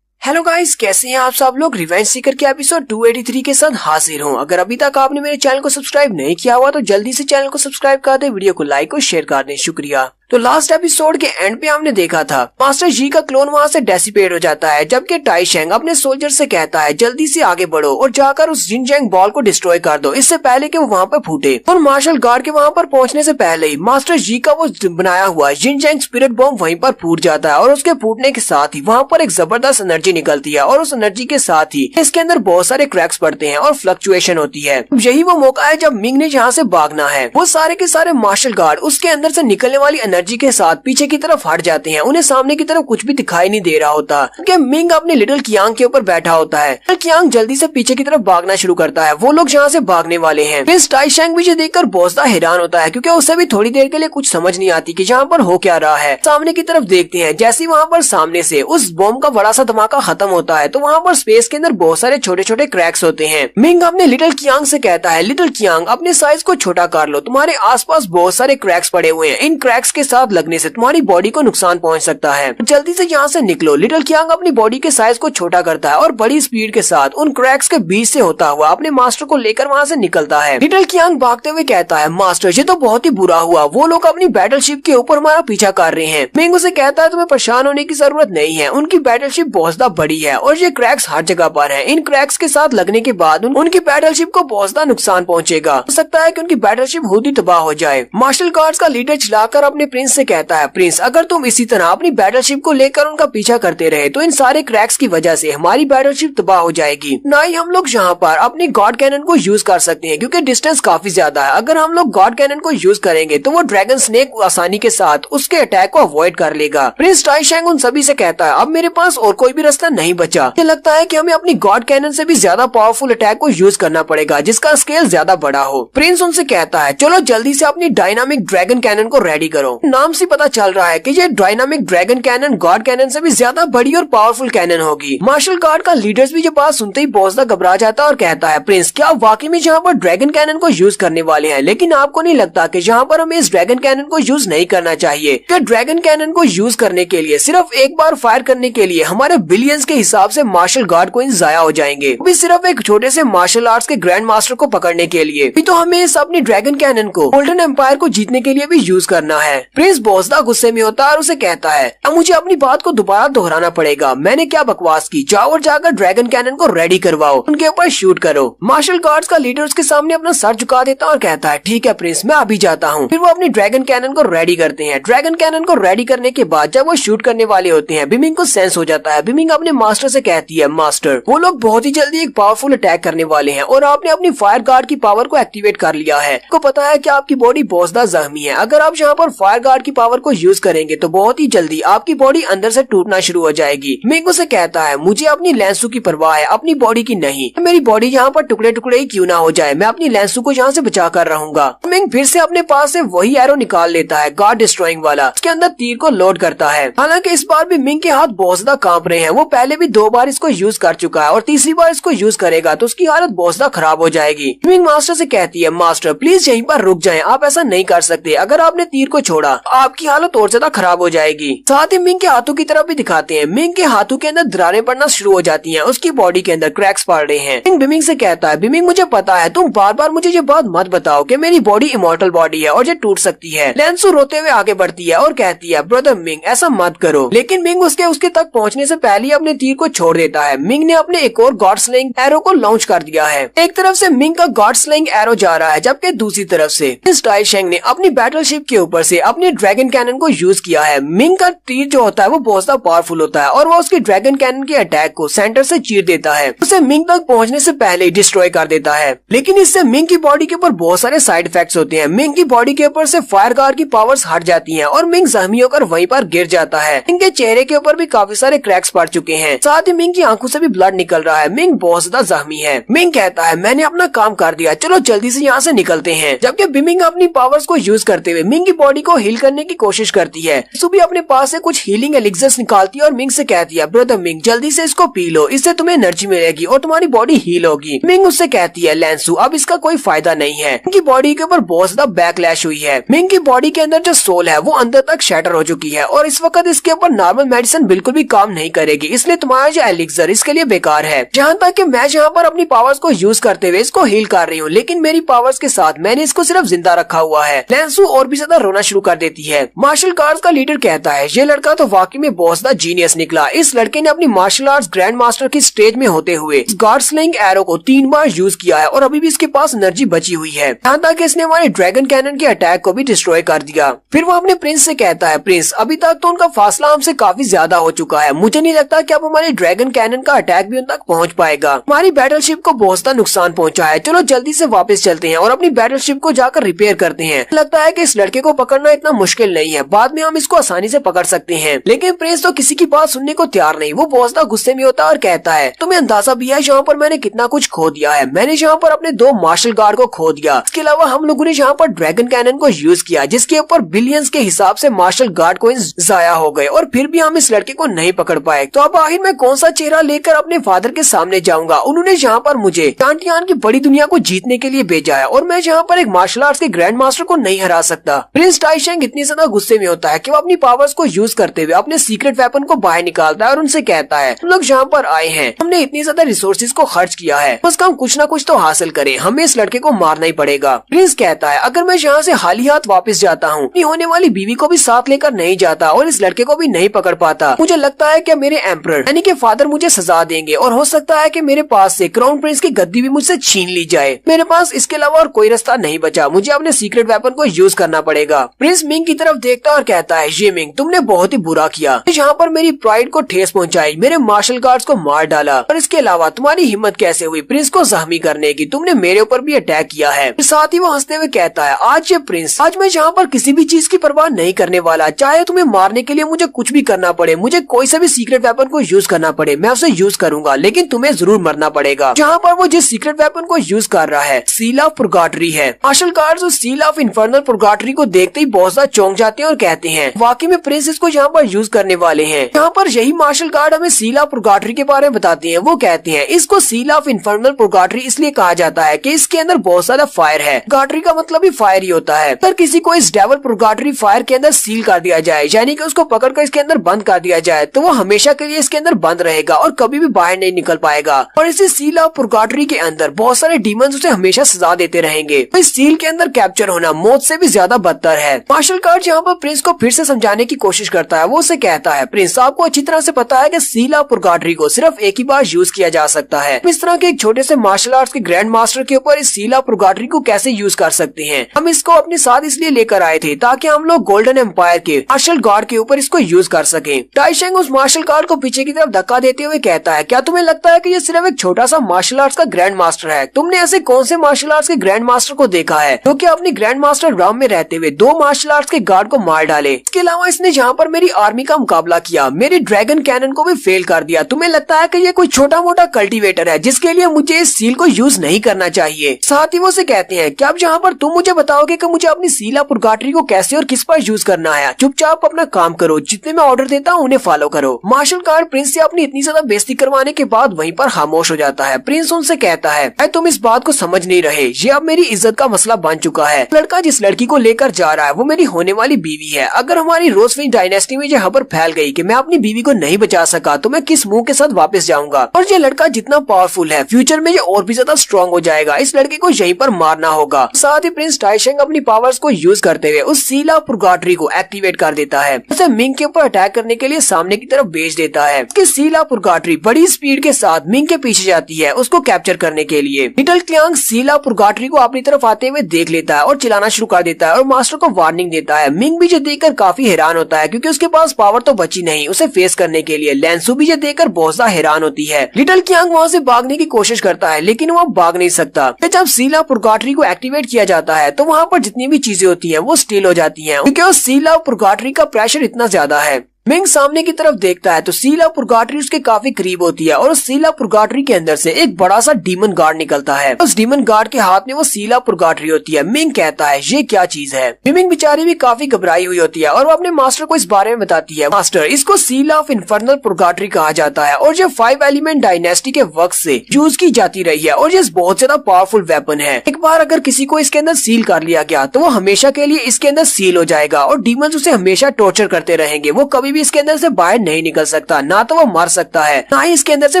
हेलो गाइस, कैसे हैं आप सब लोग। रिवेंज सीकर के एपिसोड 283 के साथ हाजिर हूँ। अगर अभी तक आपने मेरे चैनल को सब्सक्राइब नहीं किया हुआ तो जल्दी से चैनल को सब्सक्राइब कर दें, वीडियो को लाइक और शेयर कर दें। शुक्रिया। तो लास्ट एपिसोड के एंड पे हमने देखा था मास्टर जी का क्लोन वहाँ से डेसिपेट हो जाता है, जबकि टाइशेंग अपने सोल्जर से कहता है जल्दी से आगे बढ़ो और जाकर उस जिनचैंग बॉल को डिस्ट्रॉय कर दो इससे पहले कि वो वहाँ पर फूटे। और मार्शल गार्ड के वहाँ पर पहुँचने से पहले ही मास्टर जी का वो बनाया हुआ जिनचैंग स्पिरिट बॉम्ब वहीं पर फूट जाता है और उसके फूटने के साथ ही वहाँ पर एक जबरदस्त एनर्जी निकलती है और उस एनर्जी के साथ ही इसके अंदर बहुत सारे क्रैक्स पड़ते हैं और फ्लक्चुएशन होती है। यही वो मौका है जब मिंग ने यहाँ से भागना है। वो सारे के सारे मार्शल गार्ड उसके अंदर से निकलने वाली एनर्जी के साथ पीछे की तरफ हट जाते हैं। उन्हें सामने की तरफ कुछ भी दिखाई नहीं दे रहा होता क्योंकि मिंग अपने लिटिल कियांग के ऊपर बैठा होता है। लिटिल कियांग जल्दी से पीछे की तरफ भागना शुरू करता है। वो लोग जहाँ से भागने वाले हैं। प्रिंस टाइशेंग भी देखकर बहुत ज्यादा हैरान होता है क्योंकि उसे भी थोड़ी देर के लिए कुछ समझ नहीं आती कि यहाँ पर हो क्या रहा है। सामने की तरफ देखते हैं, जैसे वहाँ पर सामने से उस बॉम्ब का बड़ा सा धमाका खत्म होता है तो वहाँ पर स्पेस के अंदर बहुत सारे छोटे छोटे क्रैक्स होते हैं। मिंग अपने लिटिल कियांग से कहता है लिटिल कियांग अपने साइज को छोटा कर लो, तुम्हारे आसपास बहुत सारे क्रैक्स पड़े हुए हैं, इन क्रैक्स के साथ लगने से तुम्हारी बॉडी को नुकसान पहुंच सकता है, जल्दी से यहाँ से निकलो। लिटिल कियांग अपनी बॉडी के साइज को छोटा करता है और बड़ी स्पीड के साथ उन क्रैक्स के बीच से होता हुआ अपने मास्टर को लेकर वहाँ से निकलता है। लिटिल कियांग भागते हुए कहता है मास्टर ये तो बहुत ही बुरा हुआ, वो लोग अपनी बैटलशिप के ऊपर हमारा पीछा कर रहे हैं। मिंग उसे कहता है तुम्हें परेशान होने की जरूरत नहीं है, उनकी बैटलशिप बहुत ज्यादा बड़ी है और ये क्रैक्स हर जगह पर है। इन क्रैक्स के साथ लगने के बाद उनकी बैटलशिप को बहुत ज्यादा नुकसान पहुंचेगा। हो सकता है कि उनकी बैटलशिप खुद ही तबाह हो जाए। मार्शल गार्ड्स का लीडर चिल्लाकर अपने प्रिंस से कहता है प्रिंस अगर तुम इसी तरह अपनी बैटलशिप को लेकर उनका पीछा करते रहे तो इन सारे क्रैक्स की वजह से हमारी बैटलशिप तबाह हो जाएगी। ना ही हम लोग यहाँ पर अपनी गॉड कैनन को यूज कर सकते हैं क्योंकि डिस्टेंस काफी ज्यादा है। अगर हम लोग गॉड कैनन को यूज करेंगे तो वो ड्रैगन स्नेक आसानी के साथ उसके अटैक को अवॉइड कर लेगा। प्रिंस टाइशेंग उन सभी से कहता है अब मेरे पास और कोई भी रास्ता नहीं बचा, मुझे लगता है कि हमें अपनी गॉड कैनन से भी ज्यादा पावरफुल अटैक को यूज करना पड़ेगा जिसका स्केल ज्यादा बड़ा हो। प्रिंस उनसे कहता है चलो जल्दी से अपनी डायनामिक ड्रैगन कैनन को रेडी करो। नाम से पता चल रहा है कि ये dynamic dragon cannon god cannon से भी ज्यादा बड़ी और पावरफुल कैनन होगी। मार्शल गार्ड का लीडर्स भी ये बात सुनते ही बहुत ज्यादा घबरा जाता है और कहता है प्रिंस क्या आप वाकई में यहाँ पर ड्रैगन कैनन को यूज करने वाले हैं, लेकिन आपको नहीं लगता कि यहाँ पर हमें इस ड्रैगन कैनन को यूज नहीं करना चाहिए कि ड्रैगन कैनन को यूज करने के लिए सिर्फ एक बार फायर करने के लिए हमारे बिलियंस के हिसाब से मार्शल गार्ड कोइंस जाया हो जाएंगे, भी सिर्फ एक छोटे से मार्शल आर्ट्स के ग्रैंड मास्टर को पकड़ने के लिए। भी तो हमें इस अपनी ड्रैगन कैनन को गोल्डन एम्पायर को जीतने के लिए भी यूज करना है। प्रिंस बहुत ज्यादा गुस्से में होता है और उसे कहता है अब मुझे अपनी बात को दोबारा दोहराना पड़ेगा, मैंने क्या बकवास की, जाओ और जाकर ड्रैगन कैनन को रेडी करवाओ, उनके ऊपर शूट करो। मार्शल गार्ड्स का लीडर उसके सामने अपना सर झुका देता और कहता है ठीक है प्रिंस मैं अभी जाता हूँ। फिर वो अपनी ड्रैगन कैनन को रेडी करते हैं। ड्रैगन कैनन को रेडी करने के बाद जब वो शूट करने वाले होते हैं बिमिंग को सेंस हो जाता है। बिमिंग अपने मास्टर से कहती है मास्टर वो लोग बहुत ही जल्दी एक पावरफुल अटैक करने वाले हैं और आपने अपनी फायर गार्ड की पावर को एक्टिवेट कर लिया है। आपको पता है कि आपकी बॉडी बहुत ज्यादा जख्मी है, अगर आप यहाँ पर फायर गार्ड की पावर को यूज करेंगे तो बहुत ही जल्दी आपकी बॉडी अंदर से टूटना शुरू हो जाएगी। मिंग उसे कहता है मुझे अपनी लेंसू की परवाह है, अपनी बॉडी की नहीं। मेरी बॉडी यहाँ पर टुकड़े टुकड़े ही क्यों ना हो जाए, मैं अपनी लेंसू को यहाँ से बचा कर रहूंगा। मिंग फिर से अपने पास से वही एरो निकाल लेता है, गार्ड डिस्ट्रॉइंग वाला। उसके अंदर तीर को लोड करता है। हालांकि इस बार भी मिंग के हाथ बहुत ज्यादा कांप रहे हैं। वो पहले भी 2 बार इसको यूज कर चुका है और तीसरी बार इसको यूज करेगा तो उसकी हालत बहुत ज्यादा खराब हो जाएगी। मिंग मास्टर से कहती है मास्टर प्लीज यहीं पर रुक जाएं, आप ऐसा नहीं कर सकते। अगर आपने तीर को छोड़ा आपकी हालत और ज्यादा खराब हो जाएगी। साथ ही मिंग के हाथों की तरफ भी दिखाते हैं। मिंग के हाथों के अंदर दरारें पड़ना शुरू हो जाती हैं, उसकी बॉडी के अंदर क्रैक्स पड़ रहे हैं। मिंग बिमिंग से कहता है बिमिंग मुझे पता है, तुम बार बार मुझे ये बात मत बताओ कि मेरी बॉडी इमॉर्टल बॉडी है और ये टूट सकती है। लेंसू रोते हुए आगे बढ़ती है और कहती है ब्रदर मिंग ऐसा मत करो। लेकिन मिंग उसके तक पहुंचने से पहले ही अपने तीर को छोड़ देता है। मिंग ने अपने एक और गॉड स्लेइंग एरो को लॉन्च कर दिया है। एक तरफ से मिंग का गॉड स्लेइंग एरो जा रहा है जबकि दूसरी तरफ से टाई शेंग ने अपनी बैटलशिप के ऊपर से अपने ड्रैगन कैनन को यूज किया है। मिंग का तीर जो होता है वो बहुत ज्यादा पावरफुल होता है और वो उसके ड्रैगन कैनन के अटैक को सेंटर से चीर देता है, उसे मिंग तक पहुंचने से पहले ही डिस्ट्रॉय कर देता है। लेकिन इससे मिंग की बॉडी के ऊपर बहुत सारे साइड इफेक्ट्स होते हैं। मिंग की बॉडी के ऊपर से फायर गार्ड की पावर्स हट जाती हैं और मिंग जख्मी होकर वहीं पर गिर जाता है। मिंग के चेहरे के ऊपर भी काफी सारे क्रैक्स पड़ चुके हैं, साथ ही मिंग की आंखों से भी ब्लड निकल रहा है। मिंग बहुत ज्यादा जख्मी है। मिंग कहता है मैंने अपना काम कर दिया, चलो जल्दी से यहाँ से निकलते हैं। जबकि बिमिंग अपनी पावर्स को यूज करते हुए मिंग की बॉडी को हील करने की कोशिश करती है। सुबी अपने पास से कुछ हीलिंग एलिक्सर्स निकालती है और मिंग से कहती है ब्रदर मिंग जल्दी से इसको पी लो, इससे तुम्हें एनर्जी मिलेगी और तुम्हारी बॉडी हील होगी। मिंग उससे कहती है लेंसू अब इसका कोई फायदा नहीं है। मिंग की बॉडी के ऊपर बहुत ज्यादा बैकलैश हुई है। मिंग की बॉडी के अंदर जो सोल है वो अंदर तक शैटर हो चुकी है और इस वक्त इसके ऊपर नॉर्मल मेडिसिन बिल्कुल भी काम नहीं करेगी, इसलिए तुम्हारा जो एलिक्सर इसके लिए बेकार है। जहाँ तक कि मैं यहाँ पर अपनी पावर्स को यूज करते हुए इसको हील कर रही हूँ, लेकिन मेरी पावर्स के साथ मैंने इसको सिर्फ जिंदा रखा हुआ है। लेंसू और भी ज्यादा रोना शुरू कर देती है। मार्शल आर्ट्स का लीडर कहता है ये लड़का तो वाकई में बहुत ज्यादा जीनियस निकला। इस लड़के ने अपनी मार्शल आर्ट्स ग्रैंड मास्टर की स्टेज में होते हुए गॉड स्लेइंग एरो को 3 बार यूज किया है और अभी भी इसके पास एनर्जी बची हुई है। यहाँ तक इसने हमारे ड्रैगन कैनन के अटैक को भी डिस्ट्रॉय कर दिया। फिर वो अपने प्रिंस से कहता है प्रिंस अभी तक तो उनका फासला हमसे काफी ज्यादा हो चुका है, मुझे नहीं लगता कि अब हमारे ड्रैगन कैनन का अटैक भी उन तक पहुँच पाएगा। हमारी बैटलशिप को बहुत ज्यादा नुकसान पहुँचा है, चलो जल्दी से वापस चलते हैं और अपनी बैटलशिप को जाकर रिपेयर करते हैं। लगता है कि इस लड़के को पकड़ना इतना मुश्किल नहीं है, बाद में हम इसको आसानी से पकड़ सकते हैं। लेकिन प्रिंस तो किसी की बात सुनने को तैयार नहीं। वो बहुत ज्यादा गुस्से में होता है और कहता है तुम्हें अंदाजा भी है यहाँ पर मैंने कितना कुछ खो दिया है। मैंने यहाँ पर अपने 2 मार्शल गार्ड को खो दिया, इसके अलावा हम लोगों ने यहाँ पर ड्रैगन कैनन को यूज किया जिसके ऊपर बिलियंस के हिसाब से मार्शल गार्ड कोइंस जाया हो गए और फिर भी हम इस लड़के को नहीं पकड़ पाए। तो अब आखिर मैं कौन सा चेहरा लेकर अपने फादर के सामने जाऊंगा। उन्होंने यहाँ पर मुझे टांटियान की बड़ी दुनिया को जीतने के लिए भेजा है और मैं यहाँ पर एक मार्शल आर्ट्स के ग्रैंड मास्टर को नहीं हरा सकता। प्रिंस टाई शेंग इतनी ज्यादा गुस्से में होता है कि वो अपनी पावर्स को यूज करते हुए अपने सीक्रेट वेपन को बाहर निकालता है और उनसे कहता है हम लोग यहाँ पर आए हैं, हमने इतनी ज्यादा रिसोर्सेज को खर्च किया है, बस हम कुछ ना कुछ तो हासिल करें, हमें इस लड़के को मारना ही पड़ेगा। प्रिंस कहता है अगर मैं यहाँ से खाली हाथ वापस जाता हूँ, अपनी होने वाली बीवी को भी साथ लेकर नहीं जाता और इस लड़के को भी नहीं पकड़ पाता, मुझे लगता है कि मेरे एम्परर यानी कि फादर मुझे सजा देंगे और हो सकता है कि मेरे पास से क्राउन प्रिंस की गद्दी भी मुझसे छीन ली जाए। मेरे पास इसके अलावा और कोई रास्ता नहीं बचा, मुझे अपने सीक्रेट वेपन को यूज करना पड़ेगा। प्रिंस मिंग की तरफ देखता और कहता है ये मिंग तुमने बहुत ही बुरा किया, यहाँ पर मेरी प्राइड को ठेस पहुँचाई, मेरे मार्शल गार्ड्स को मार डाला और इसके अलावा तुम्हारी हिम्मत कैसे हुई प्रिंस को जख्मी करने की, तुमने मेरे ऊपर भी अटैक किया है। साथ ही वो हंसते हुए कहता है आज ये प्रिंस, आज मैं यहाँ पर किसी भी चीज की परवाह नहीं करने वाला, चाहे तुम्हें मारने के लिए मुझे कुछ भी करना पड़े, मुझे कोई सा भी सीक्रेट वेपन को यूज करना पड़े, मैं उसे यूज करूंगा, लेकिन तुम्हें जरूर मरना पड़ेगा। जहाँ पर वो जिस सीक्रेट वेपन को यूज कर रहा है सील ऑफ पुरगाटरी है। मार्शल गार्ड्स उस सील ऑफ इन्फर्नल पुरगाटरी को देखते ही बहुत ज्यादा चौंक जाते हैं और कहते हैं वाकई में प्रिंस इसको यहाँ पर यूज करने वाले हैं। यहाँ पर यही मार्शल गार्ड हमें सील ऑफ पुरगाटरी के बारे में बताते हैं। वो कहते हैं इसको सील ऑफ इन्फर्नल पुरगाटरी इसलिए कहा जाता है कि इसके अंदर बहुत सारा फायर है। पुरगाटरी का मतलब ही फायर ही होता है। अगर किसी को इस डेवल पुरगाटरी फायर के अंदर सील कर दिया जाए यानी कि उसको पकड़कर इसके अंदर बंद कर दिया जाए तो वो हमेशा के लिए इसके अंदर बंद रहेगा और कभी भी बाहर नहीं निकल पाएगा। और इसी सील ऑफ पुरगाटरी के अंदर बहुत सारे डीमंस उसे हमेशा सजा देते रहेंगे। तो इस सील के अंदर कैप्चर होना मौत से भी ज्यादा बदतर है। मार्शल गार्ड यहाँ पर प्रिंस को फिर से समझाने की कोशिश करता है। वो उसे कहता है प्रिंस आपको अच्छी तरह से पता है कि सील ऑफ पुरगाटरी को सिर्फ एक ही बार यूज किया जा सकता है। इस तरह के एक छोटे से मार्शल आर्ट्स के ग्रैंड मास्टर के ऊपर इस सील ऑफ पुरगाटरी को कैसे यूज कर सकते हैं। हम इसको अपने साथ इसलिए लेकर आए थे ताकि हम लोग गोल्डन एम्पायर के मार्शल गार्ड के ऊपर इसको यूज कर सके। टाई शेंग उस मार्शल गार्ड को पीछे की तरफ धक्का देते हुए कहता है क्या तुम्हें लगता है कि ये सिर्फ एक छोटा सा मार्शल आर्ट्स का ग्रैंड मास्टर है? तुमने ऐसे कौन से मार्शल आर्ट्स के ग्रैंड मास्टर को देखा है जो कि अपनी ग्रैंड मास्टर राम में रहते हुए 2 मार्शल आर्ट्स के गार्ड को मार डाले। इसके अलावा इसने जहाँ पर मेरी आर्मी का मुकाबला किया, मेरी ड्रैगन कैनन को भी फेल कर दिया। तुम्हें लगता है कि ये कोई छोटा मोटा कल्टीवेटर है जिसके लिए मुझे इस सील को यूज नहीं करना चाहिए। साथ ही वो से कहते हैं कि अब जहाँ पर तुम मुझे बताओगे कि मुझे अपनी सील ऑफ पुरगाटरी को कैसे और किस पर यूज करना है, चुपचाप अपना काम करो, जितने मैं ऑर्डर देता हूँ उन्हें फॉलो करो। मार्शल गार्ड प्रिंस से अपनी इतनी ज्यादा बेइज्जती करवाने के बाद वहीं पर खामोश हो जाता है। प्रिंस उनसे कहता है तुम इस बात को समझ नहीं रहे, ये अब मेरी इज्जत का मसला बन चुका है। लड़का जिस लड़की को लेकर जा रहा है वो मेरी होने वाली बीवी है। अगर हमारी रोजफिंच डायनेस्टी में ये खबर फैल गई कि मैं अपनी बीवी को नहीं बचा सका तो मैं किस मुंह के साथ वापस जाऊंगा। और ये लड़का जितना पावरफुल है फ्यूचर में ये और भी ज्यादा स्ट्रॉन्ग हो जाएगा। इस लड़के को यहीं पर मारना होगा। साथ ही प्रिंस टाइशेंग अपनी पावर्स को यूज करते हुए उस सील ऑफ पुरगाटरी को एक्टिवेट कर देता है। उसे मिंग के ऊपर अटैक करने के लिए सामने की तरफ भेज देता है। उसकी सील ऑफ पुरगाटरी बड़ी स्पीड के साथ मिंग के पीछे जाती है उसको कैप्चर करने के लिए। लिटिल क्लियांग सील ऑफ पुरगाटरी को अपनी तरफ आते हुए देख लेता है और चिल्लाना शुरू कर देता है और मास्टर को वार्निंग देता है। मिंग भी ये देखकर काफी हैरान होता है क्योंकि उसके पास पावर तो बची नहीं उसे फेस करने के लिए। लैंसू भी ये देखकर बहुत ज्यादा हैरान होती है। लिटिल क्लियांग वहाँ से भागने की कोशिश करता है लेकिन वो भाग नहीं सकता। जब सील ऑफ पुरगाटरी को एक्टिवेट किया जाता है तो वहाँ पर जितनी भी चीजें होती हैं वो स्टिल हो जाती हैं क्योंकि उस सील ऑफ पुरगाटरी का प्रेशर इतना ज्यादा है। मिंग सामने की तरफ देखता है तो सील ऑफ पुरगाटरी उसके काफी करीब होती है और उस सील ऑफ पुरगाटरी के अंदर से एक बड़ा सा डीमन गार्ड निकलता है। उस डीमन गार्ड के हाथ में वो सील ऑफ पुरगाटरी होती है। मिंग कहता है ये क्या चीज है। मिंग बेचारी भी काफी घबराई हुई होती है और वो अपने मास्टर को इस बारे में बताती है। मास्टर, इसको सील ऑफ इन्फर्नल पुरगाटरी कहा जाता है और ये 5 एलिमेंट डायनेस्टी के वक्त से यूज की जाती रही है और ये बहुत ज्यादा पावरफुल वेपन है। एक बार अगर किसी को इसके अंदर सील कर लिया गया तो वो हमेशा के लिए इसके अंदर सील हो जाएगा और डीमंस उसे हमेशा टॉर्चर करते रहेंगे। वो कभी भी इसके अंदर से बाहर नहीं निकल सकता, ना तो वो मर सकता है ना ही इसके अंदर से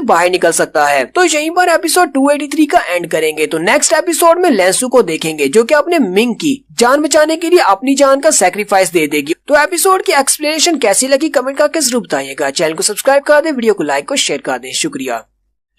बाहर निकल सकता है। तो यहीं पर एपिसोड 283 का एंड करेंगे। तो नेक्स्ट एपिसोड में लैंसू को देखेंगे जो कि अपने मिंग की जान बचाने के लिए अपनी जान का सैक्रिफाइस दे देगी। तो एपिसोड की एक्सप्लेनेशन कैसी लगी कमेंट करके जरूर बताइएगा। चैनल को सब्सक्राइब कर दे, वीडियो को लाइक और शेयर कर दे। शुक्रिया।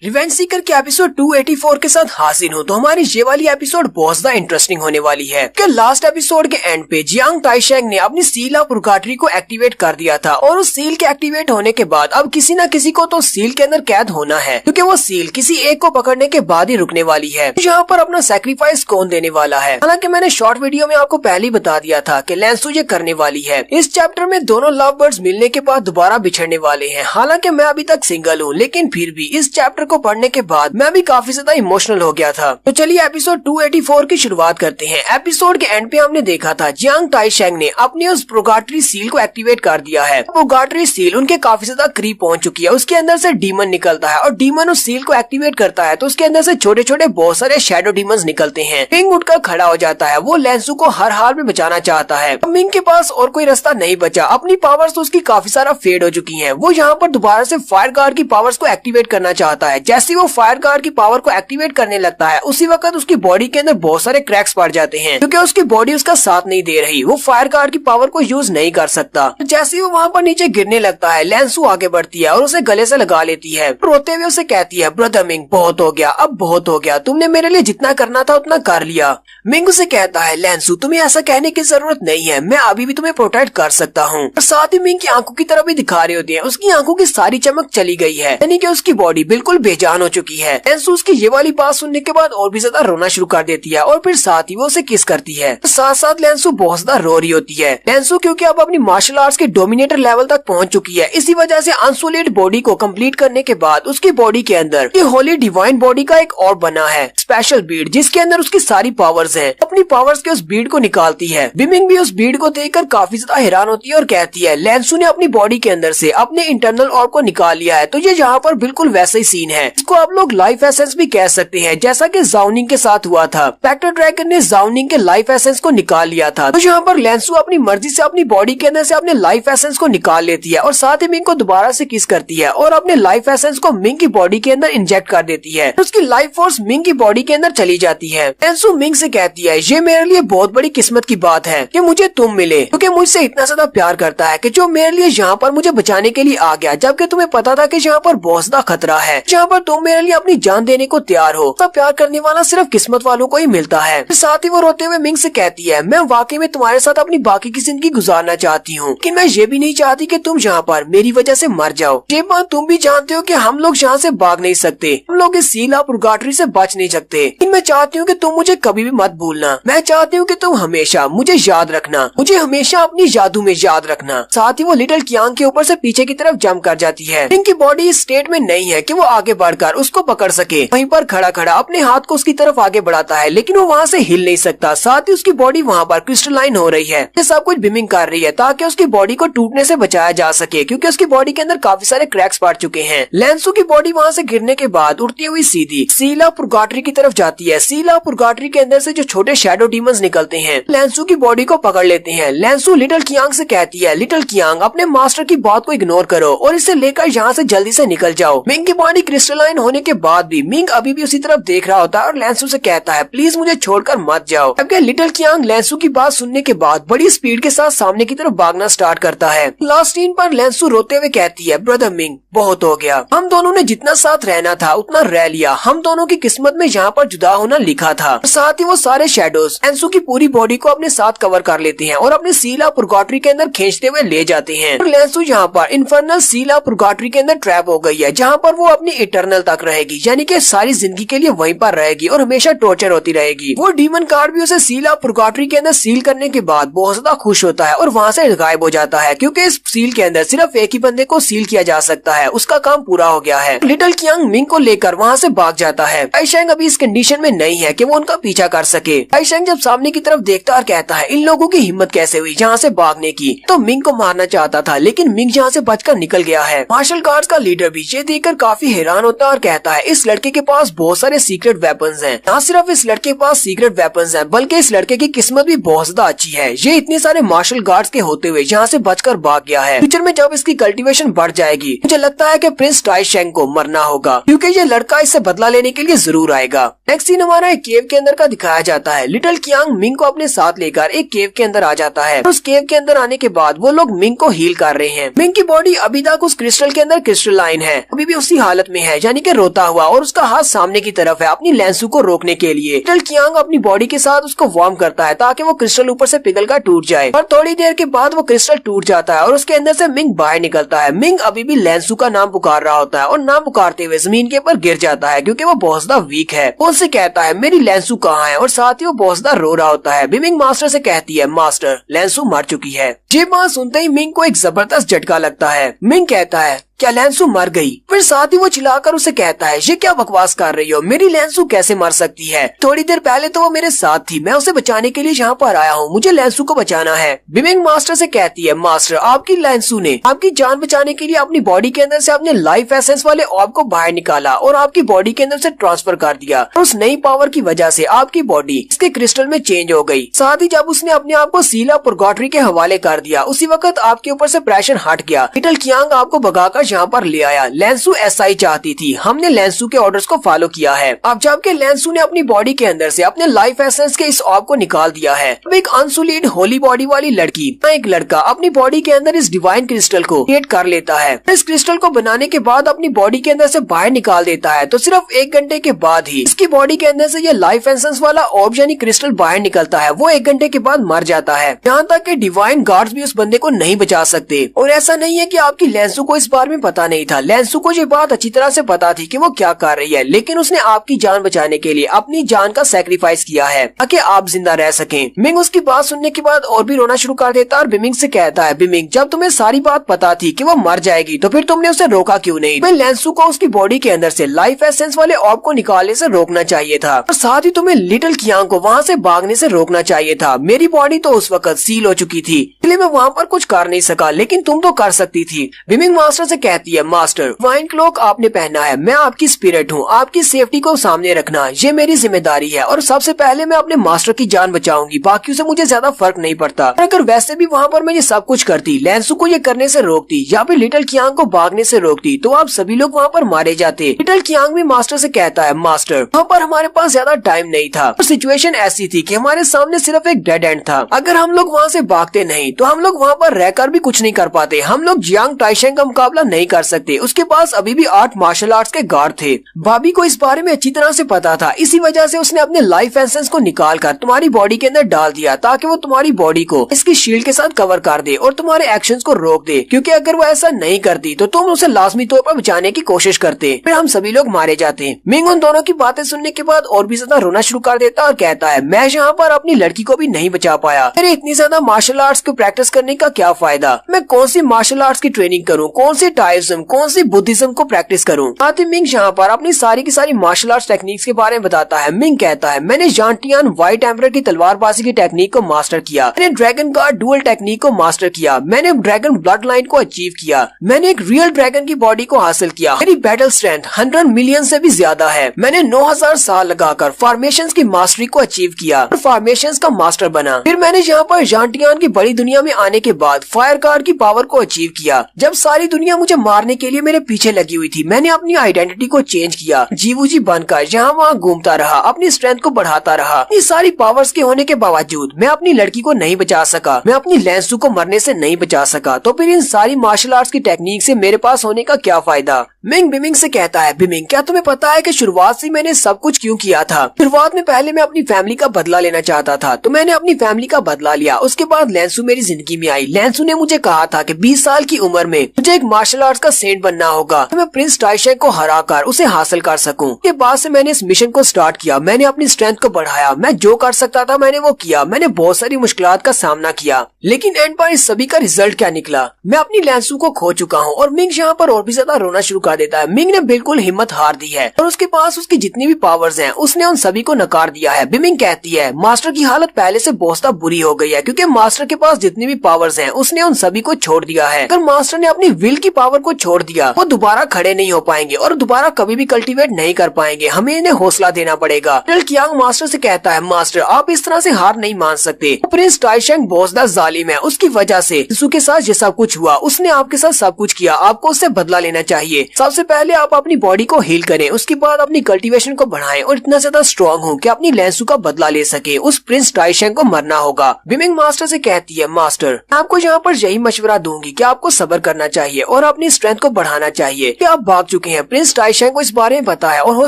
रिवेंज सीकर के एपिसोड 284 के साथ हाजिर हूँ। तो हमारी ये वाली एपिसोड बहुत ज्यादा इंटरेस्टिंग होने वाली है कि लास्ट एपिसोड के एंड पे जियांग टाइशेंग ने अपनी सील ऑफ पुरगाटरी को एक्टिवेट कर दिया था और उस सील के एक्टिवेट होने के बाद अब किसी न किसी को तो सील के अंदर कैद होना है क्योंकि वो सील किसी एक को पकड़ने के बाद ही रुकने वाली है। तो यहाँ पर अपना सैक्रिफाइस कौन देने वाला है? हालांकि मैंने शॉर्ट वीडियो में आपको पहले ही बता दिया था कि लैंसू ये करने वाली है। इस चैप्टर में दोनों लव बर्ड्स मिलने के बाद दोबारा बिछड़ने वाले हैं। हालांकि मैं अभी तक सिंगल हूँ लेकिन फिर भी इस चैप्टर को पढ़ने के बाद मैं भी काफी ज्यादा इमोशनल हो गया था। तो चलिए एपिसोड 284 की शुरुआत करते हैं। एपिसोड के एंड पे हमने देखा था जियांग टाइशेंग ने अपनी उस पुरगाटरी सील को एक्टिवेट कर दिया है। पुरगाटरी सील उनके काफी ज्यादा करीब पहुंच चुकी है। उसके अंदर से डीमन निकलता है और डीमन उस सील को एक्टिवेट करता है तो उसके अंदर से छोटे छोटे बहुत सारे शैडो डीमंस निकलते हैं। मिंग उठकर खड़ा हो जाता है। वो लैंसू को हर हाल में बचाना चाहता है। मिंग के पास और कोई रास्ता नहीं बचा। अपनी पावर्स तो उसकी काफी सारा फेड हो चुकी है। वो यहाँ पर दोबारा से फायर गार्ड की पावर्स को एक्टिवेट करना चाहता है। जैसे वो फायर गार्ड की पावर को एक्टिवेट करने लगता है उसी वक्त उसकी बॉडी के अंदर बहुत सारे क्रैक्स पड़ जाते हैं क्योंकि उसकी बॉडी उसका साथ नहीं दे रही। वो फायर गार्ड की पावर को यूज नहीं कर सकता। जैसे वो वहाँ पर नीचे गिरने लगता है लैंसू आगे बढ़ती है और उसे गले से लगा लेती है। रोते हुए उसे कहती है, ब्रदर मिंग बहुत हो गया, अब बहुत हो गया, तुमने मेरे लिए जितना करना था उतना कर लिया। मिंग उसे कहता है, लैंसू तुम्हें ऐसा कहने की जरूरत नहीं है, मैं अभी भी तुम्हें प्रोटेक्ट कर सकता हूँ। साथ ही मिंग की आंखों की तरफ भी दिखा रही होती है। उसकी आंखों की सारी चमक चली गई है यानी कि उसकी बॉडी बिल्कुल बेजान हो चुकी है। लैंसू उसकी ये वाली बात सुनने के बाद और भी ज्यादा रोना शुरू कर देती है और फिर साथ ही वो उसे किस करती है। साथ साथ लैंसू बहुत ज्यादा रो रही होती है। लैंसू क्योंकि अब अपनी मार्शल आर्ट्स के डोमिनेटर लेवल तक पहुंच चुकी है, इसी वजह से अनसोलिड बॉडी को कंप्लीट करने के बाद उसकी बॉडी के अंदर ये होली डिवाइन बॉडी का एक और बना है स्पेशल बीड जिसके अंदर उसकी सारी पावर्स हैं। अपनी पावर्स के उस बीड को निकालती है। विमिंग भी उस बीड को देखकर काफी ज्यादा हैरान होती है और कहती है, लैंसू ने अपनी बॉडी के अंदर से अपने इंटरनल ऑर्ब को निकाल लिया है। तो ये यहाँ पर बिल्कुल वैसा ही सीन है। इसको आप लोग लाइफ एसेंस भी कह सकते हैं जैसा कि ज़ाओनिंग के साथ हुआ था। स्पेक्टर ड्रैगन ने ज़ाओनिंग के लाइफ एसेंस को निकाल लिया था। तो यहाँ पर लैंसू अपनी मर्जी से अपनी बॉडी के अंदर से अपने लाइफ एसेंस को निकाल लेती है और साथ ही मिंग को दोबारा से किस करती है और अपने लाइफ एसेंस को मिंग की बॉडी के अंदर इंजेक्ट कर देती है। तो उसकी लाइफ फोर्स मिंग की बॉडी के अंदर चली जाती है। लैंसू मिंग से कहती है, ये मेरे लिए बहुत बड़ी किस्मत की बात है कि मुझे तुम मिले क्योंकि मुझसे इतना ज्यादा प्यार करता है कि जो मेरे लिए यहाँ पर मुझे बचाने के लिए आ गया जबकि तुम्हें पता था कि यहाँ पर बहुत ज्यादा खतरा है। यहाँ जहाँ पर तुम मेरे लिए अपनी जान देने को तैयार हो। सब प्यार करने वाला सिर्फ किस्मत वालों को ही मिलता है। साथ ही वो रोते हुए मिंग से कहती है, मैं वाकई में तुम्हारे साथ अपनी बाकी की जिंदगी गुजारना चाहती हूँ, कि मैं ये भी नहीं चाहती कि तुम यहाँ पर मेरी वजह से मर जाओ। ये बात तुम भी जानते हो कि हम लोग यहाँ से भाग नहीं सकते, हम लोग इस सील ऑफ पुरगाटरी से बच नहीं सकते। लेकिन मैं चाहती हूँ कि तुम मुझे कभी भी मत भूलना। मैं चाहती हूँ कि तुम हमेशा मुझे याद रखना, मुझे हमेशा अपनी यादों में याद रखना। साथ ही वो लिटिल कियांग के ऊपर से पीछे की तरफ जंप कर जाती है। मिंग की बॉडी इस स्टेट में नहीं है कि वो आगे बढ़कर उसको पकड़ सके। वहीं पर खड़ा खड़ा अपने हाथ को उसकी तरफ आगे बढ़ाता है, लेकिन वो वहाँ से हिल नहीं सकता। साथ ही उसकी बॉडी वहाँ पर क्रिस्टलाइन हो रही है। ये सब कुछ बिमिंग कर रही है ताकि उसकी बॉडी को टूटने से बचाया जा सके, क्योंकि उसकी बॉडी के अंदर काफी सारे क्रैक्स पड़ चुके हैं। लैंसू की बॉडी वहाँ से गिरने के बाद उड़ती हुई सीधी सील ऑफ पुरगाटरी की तरफ जाती है। सील ऑफ पुरगाटरी के अंदर से जो छोटे शैडो डीमंस निकलते हैं, लैंसू की बॉडी को पकड़ लेते हैं। लैंसू लिटिल कियांग से कहती है, लिटिल कियांग अपने मास्टर की बात को इग्नोर करो और इसे लेकर यहाँ से जल्दी से निकल जाओ। मिंग की बॉडी क्रिस्टलाइन होने के बाद भी मिंग अभी भी उसी तरफ देख रहा होता है और लैंसू से कहता है, प्लीज मुझे छोड़कर मत जाओ। जबकि लिटिल कियांग लैंसू की बात सुनने के बाद बड़ी स्पीड के साथ सामने की तरफ भागना स्टार्ट करता है। लास्ट सीन पर लैंसू रोते हुए कहती है, ब्रदर मिंग बहुत हो गया, हम दोनों ने जितना साथ रहना था उतना रह लिया। हम दोनों की किस्मत में यहाँ पर जुदा होना लिखा था। साथ ही वो सारे शैडोज लैंसू की पूरी बॉडी को अपने साथ कवर कर लेते हैं और अपने सील ऑफ पुरगाटरी के अंदर खींचते हुए ले जाते हैं। और लैंसू यहाँ पर इन्फर्नल सील ऑफ पुरगाटरी के अंदर ट्रैप हो गई है, जहाँ पर वो अपनी इटर्नल तक रहेगी, यानी कि सारी जिंदगी के लिए वहीं पर रहेगी और हमेशा टॉर्चर होती रहेगी। वो डीमन कार्ड भी उसे सील ऑफ पुरगाटरी के अंदर सील करने के बाद बहुत ज्यादा खुश होता है और वहाँ से गायब हो जाता है, क्योंकि इस सील के अंदर सिर्फ एक ही बंदे को सील किया जा सकता है। उसका काम पूरा हो गया है। लिटिल कियांग मिंग को लेकर वहाँ से भाग जाता है। टाइशेंग अभी इस कंडीशन में नहीं है कि वो उनका पीछा कर सके। टाइशेंग जब सामने की तरफ देखता और कहता है, इन लोगों की हिम्मत कैसे हुई यहाँ से भागने की। तो मिंग को मारना चाहता था, लेकिन मिंग यहाँ से बचकर निकल गया है। मार्शल गार्ड्स का लीडर भी ये देखकर काफी हैरान होता है और कहता है, इस लड़के के पास बहुत सारे सीक्रेट वेपन्स हैं। न सिर्फ इस लड़के के पास सीक्रेट वेपन्स हैं, बल्कि इस लड़के की किस्मत भी बहुत ज्यादा अच्छी है। ये इतने सारे मार्शल गार्ड्स के होते हुए यहाँ से बचकर भाग गया है। फ्यूचर में जब इसकी कल्टीवेशन बढ़ जाएगी, मुझे लगता है कि प्रिंस टाइशेंग को मरना होगा, क्योंकि ये लड़का इससे बदला लेने के लिए जरूर आएगा। नेक्स्ट सीन हमारा एक केव के अंदर का दिखाया जाता है। लिटिल कियांग मिंग को अपने साथ लेकर एक केव के अंदर आ जाता है। उस केव के अंदर आने के बाद वो लोग मिंग को हील कर रहे हैं। मिंग की बॉडी अभी तक उस क्रिस्टल के अंदर क्रिस्टलाइन है, अभी भी उसी हालत में है, यानी कि रोता हुआ, और उसका हाथ सामने की तरफ है अपनी लैंसू को रोकने के लिए। लिटिल कियांग अपनी बॉडी के साथ उसको वार्म करता है ताकि वो क्रिस्टल ऊपर से पिघल कर टूट जाए। और थोड़ी देर के बाद वो क्रिस्टल टूट जाता है और उसके अंदर से मिंग बाहर निकलता है। मिंग अभी भी लैंसू का नाम पुकार रहा होता है और नाम पुकारते हुए जमीन के ऊपर गिर जाता है, क्योंकि वो बहुत ज्यादा वीक है। वो उससे कहता है, मेरी लैंसू कहाँ है, और साथ ही वो बहुत ज्यादा रो रहा होता है। मिंग मास्टर से कहती है, मास्टर लैंसू मर चुकी है। ये बात सुनते ही मिंग को एक जबरदस्त झटका लगता है। मिंग कहता है, क्या लैंसू मर गई? फिर साथ ही वो चिल्लाकर उसे कहता है, ये क्या बकवास कर रही हो, मेरी लैंसू कैसे मर सकती है? थोड़ी देर पहले तो वो मेरे साथ थी, मैं उसे बचाने के लिए यहाँ पर आया हूँ, मुझे लैंसू को बचाना है। बिमिंग मास्टर से कहती है, मास्टर आपकी लैंसू ने आपकी जान बचाने के लिए अपनी बॉडी के अंदर से अपने लाइफ एसेंस वाले ऑर्ब को बाहर निकाला और आपकी बॉडी के अंदर से ट्रांसफर कर दिया। और उस नई पावर की वजह से आपकी बॉडी इसके क्रिस्टल में चेंज हो गई। साथ ही जब उसने अपने आप को सील ऑफ पुरगाटरी के हवाले कर दिया, उसी वक्त आपके ऊपर से प्रेशर हट गया। लिटिल कियांग आपको भगाकर यहाँ पर ले आया। लैंसू ऐसा ही चाहती थी, हमने लैंसू के ऑर्डर्स को फॉलो किया है। अब जबकि लैंसू ने अपनी बॉडी के अंदर से अपने लाइफ एसेंस के इस ऑर्ब को निकाल दिया है, अब एक अनसुलीड होली बॉडी वाली लड़की, एक लड़का अपनी बॉडी के अंदर इस डिवाइन क्रिस्टल को क्रिएट कर लेता है। इस क्रिस्टल को बनाने के बाद अपनी बॉडी के अंदर से बाहर निकाल देता है, तो सिर्फ 1 घंटे के बाद ही इसकी बॉडी के अंदर से ये लाइफ एसेंस वाला ऑर्ब यानी क्रिस्टल बाहर निकलता है। वो 1 घंटे के बाद मर जाता है। यहाँ तक कि डिवाइन गार्ड्स भी उस बंदे को नहीं बचा सकते। और ऐसा नहीं है कि आपकी लैंसू को इस बारे में पता नहीं था, लैंसू को ये बात अच्छी तरह से पता थी कि वो क्या कर रही है, लेकिन उसने आपकी जान बचाने के लिए अपनी जान का सैक्रिफाइस किया है ताकि आप जिंदा रह सकें। मिंग उसकी बात सुनने के बाद और भी रोना शुरू कर देता और बिमिंग से कहता है, बिमिंग जब तुम्हें सारी बात पता थी कि वो मर जाएगी तो फिर तुमने उसे रोका क्यों नहीं? तुम्हें लैंसू को उसकी बॉडी के अंदर से लाइफ एसेंस वाले ऑर्ब को निकालने से रोकना चाहिए था, और साथ ही तुम्हें लिटिल कियांग को वहाँ से भागने से रोकना चाहिए था। मेरी बॉडी तो उस वक्त सील हो चुकी थी, इसलिए मैं वहाँ पर कुछ कर नहीं सका, लेकिन तुम तो कर सकती थी। बिमिंग मास्टर से कहती है, मास्टर वाइन क्लोक आपने पहना है, मैं आपकी स्पिरिट हूँ, आपकी सेफ्टी को सामने रखना ये मेरी जिम्मेदारी है, और सबसे पहले मैं अपने मास्टर की जान बचाऊंगी, बाकियों से मुझे ज्यादा फर्क नहीं पड़ता। अगर वैसे भी वहाँ पर मैं ये सब कुछ करती, लैंसू को ये करने से रोकती या फिर लिटिल कियांग को भागने से रोकती, तो आप सभी लोग वहाँ पर मारे जाते। लिटिल कियांग भी मास्टर से कहता है, मास्टर वहाँ पर हमारे पास ज्यादा टाइम नहीं था, तो सिचुएशन ऐसी थी कि हमारे सामने सिर्फ एक डेड एंड था। अगर हम लोग वहाँ से भागते नहीं तो हम लोग वहाँ पर रहकर भी कुछ नहीं कर पाते, हम लोग जियांग टाइशेंग का मुकाबला नहीं कर सकते। उसके पास अभी भी 8 मार्शल आर्ट्स के गार्ड थे। भाभी को इस बारे में अच्छी तरह से पता था, इसी वजह से उसने अपने लाइफ एसेंस को निकाल कर तुम्हारी बॉडी के अंदर डाल दिया ताकि वो तुम्हारी बॉडी को इसकी शील्ड के साथ कवर कर दे और तुम्हारे एक्शंस को रोक दे, क्योंकि अगर वो ऐसा नहीं करती तो तुम उसे लाजमी तौर पर बचाने की कोशिश करते, फिर हम सभी लोग मारे जाते। मिंग उन दोनों की बातें सुनने के बाद और भी ज्यादा रोना शुरू कर देता और कहता है, मैं यहाँ पर अपनी लड़की को भी नहीं बचा पाया। मेरे इतनी ज्यादा मार्शल आर्ट्स को प्रैक्टिस करने का क्या फायदा? मैं कौन सी मार्शल आर्ट्स की ट्रेनिंग करूँ, कौन सी टाइज्म, कौन सी बुद्धिज्म को प्रैक्टिस करूँ? आते मिंग यहाँ पर अपनी सारी की सारी मार्शल आर्ट्स टेक्निक्स के बारे में बताता है। मिंग कहता है, मैंने जांटियान व्हाइट एम्परर की तलवारबाजी की टेक्निक को मास्टर किया, मैंने ड्रैगन गार्ड डुअल टेक्निक को मास्टर किया, मैंने ड्रैगन ब्लड लाइन को अचीव किया, मैंने एक रियल ड्रैगन की बॉडी को हासिल किया, मेरी बैटल स्ट्रेंथ 100 मिलियन से भी ज्यादा है, मैंने 9000 साल लगाकर फॉर्मेशंस की मास्टरी को अचीव किया और फॉर्मेशंस का मास्टर बना। फिर मैंने यहाँ पर जांटियान की बड़ी दुनिया में आने के बाद फायर कार्ड की पावर को अचीव किया। जब सारी दुनिया मुझे मारने के लिए मेरे पीछे लगी हुई थी, मैंने अपनी आइडेंटिटी को चेंज किया, जीवूजी बनकर यहाँ वहाँ घूमता रहा, अपनी स्ट्रेंथ को बढ़ाता रहा। ये सारी पावर्स के होने के बावजूद मैं अपनी लड़की को नहीं बचा सका, मैं अपनी लैंसू को मरने से नहीं बचा सका, तो फिर इन सारी मार्शल आर्ट्स की टेक्निक से मेरे पास होने का क्या फायदा? मिंग बिमिंग से कहता है, बिमिंग क्या तुम्हें पता है कि शुरुआत से मैंने सब कुछ क्यों किया था? शुरुआत में पहले मैं अपनी फैमिली का बदला लेना चाहता था, तो मैंने अपनी फैमिली का बदला लिया। उसके बाद लैंसू मेरी जिंदगी में आई। लैंसू ने मुझे कहा था कि 20 साल की उम्र में मुझे एक मार्शल आर्ट्स का सेंट बनना होगा, तो मैं प्रिंस टाइशेंग को हराकर उसे हासिल कर सकूं। उसके बाद से मैंने इस मिशन को स्टार्ट किया, मैंने अपनी स्ट्रेंथ को बढ़ाया, मैं जो कर सकता था मैंने वो किया, मैंने बहुत सारी मुश्किलात का सामना किया, लेकिन एंड पर इस सभी का रिजल्ट क्या निकला? मैं अपनी लैंसू को खो चुका हूँ। और मिंग यहाँ पर और भी ज्यादा रोना शुरू कर देता है। मिंग ने बिल्कुल हिम्मत हार दी है और उसके पास उसकी जितनी भी पावर्स हैं उसने उन सभी को नकार दिया है। बिमिंग कहती है, मास्टर की हालत पहले से बहुत ज्यादा बुरी हो गई है, क्योंकि मास्टर के पास जितनी भी पावर्स हैं उसने उन सभी को छोड़ दिया है। अगर मास्टर ने अपनी विल की पावर को छोड़ दिया, वो दोबारा खड़े नहीं हो पाएंगे और दोबारा कभी भी कल्टीवेट नहीं कर पाएंगे। हमें इन्हें हौसला देना पड़ेगा। कियांग मास्टर से कहता है, मास्टर आप इस तरह से हार नहीं मान सकते। प्रिंस टाइशेंग बहुत ज्यादा जालिम है, उसकी वजह से जिसू के साथ ये सब कुछ हुआ, उसने आपके साथ सब कुछ किया, आपको उससे बदला लेना चाहिए। सबसे पहले आप अपनी बॉडी को हील करें, उसके बाद अपनी कल्टीवेशन को बढ़ाएं और इतना ज्यादा स्ट्रॉन्ग हो कि अपनी लैंसू का बदला ले सके। उस प्रिंस टाइशेंग को मरना होगा। बिमिंग मास्टर से कहती है, मास्टर आपको यहाँ पर यही मशवरा दूंगी कि आपको सब्र करना चाहिए और अपनी स्ट्रेंथ को बढ़ाना चाहिए कि आप भाग चुके हैं। प्रिंस टाइशेंग को इस बारे में पता है और हो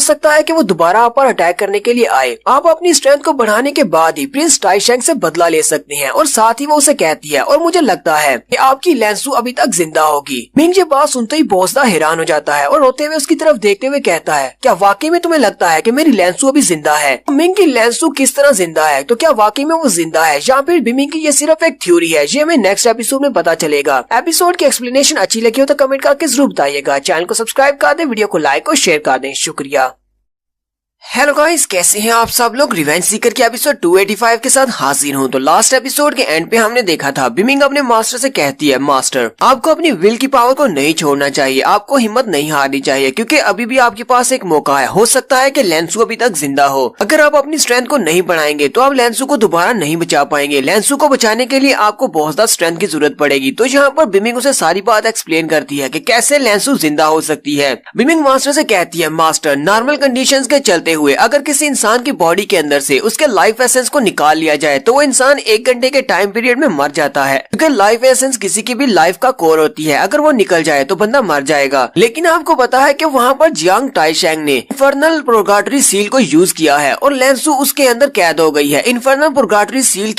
सकता है कि वो दोबारा आप पर अटैक करने के लिए आए। आप अपनी स्ट्रेंथ को बढ़ाने के बाद ही प्रिंस टाइशेंग से बदला ले सकते हैं। और साथ ही वो उसे कहती है, और मुझे लगता है कि आपकी लैंसू अभी तक जिंदा होगी। मिंग ये बात सुनते ही बहुत ज्यादा हैरान हो जाता है और रोते हुए उसकी तरफ देखते हुए कहता है, क्या वाकई में तुम्हें लगता है कि मेरी लैंसू अभी जिंदा है? मिंग की लैंसू किस तरह जिंदा है? तो क्या वाकई में वो जिंदा है या फिर बिमिंग की ये सिर्फ एक थ्योरी है? ये हमें नेक्स्ट एपिसोड में पता चलेगा। एपिसोड की एक्सप्लेनेशन अच्छी लगी हो तो कमेंट करके जरूर बताइएगा। चैनल को सब्सक्राइब कर दें, वीडियो को लाइक और शेयर कर दें। शुक्रिया। हेलो गाइस, कैसे हैं आप सब लोग? रिवेंज सीकर के एपिसोड 285 के साथ हाजिर हूं। तो लास्ट एपिसोड के एंड पे हमने देखा था बिमिंग अपने मास्टर से कहती है, मास्टर आपको अपनी विल की पावर को नहीं छोड़ना चाहिए, आपको हिम्मत नहीं हारनी चाहिए, क्योंकि अभी भी आपके पास एक मौका है। हो सकता है कि लैंसू अभी तक जिंदा हो। अगर आप अपनी स्ट्रेंथ को नहीं बढ़ाएंगे तो आप लैंसू को दोबारा नहीं बचा पाएंगे। लैंसू को बचाने के लिए आपको बहुत ज्यादा स्ट्रेंथ की जरूरत पड़ेगी। तो यहाँ पर बिमिंग उसे सारी बात एक्सप्लेन करती है कि कैसे लैंसू जिंदा हो सकती है। बिमिंग मास्टर से कहती है, मास्टर नॉर्मल कंडीशंस के चलते हुए अगर किसी इंसान की बॉडी के अंदर से उसके लाइफ एसेंस को निकाल लिया जाए तो वो इंसान 1 घंटे के टाइम पीरियड में मर जाता है, क्योंकि लाइफ एसेंस किसी की भी लाइफ का कोर होती है। अगर वो निकल जाए तो बंदा मर जाएगा। लेकिन आपको पता है कि वहाँ पर जियांग टाइशेंग ने इन्फर्नल प्रोगाटरी सील को यूज किया है और लैंसू उसके अंदर कैद हो गई है। इन्फर्नल प्रोगाटरी सील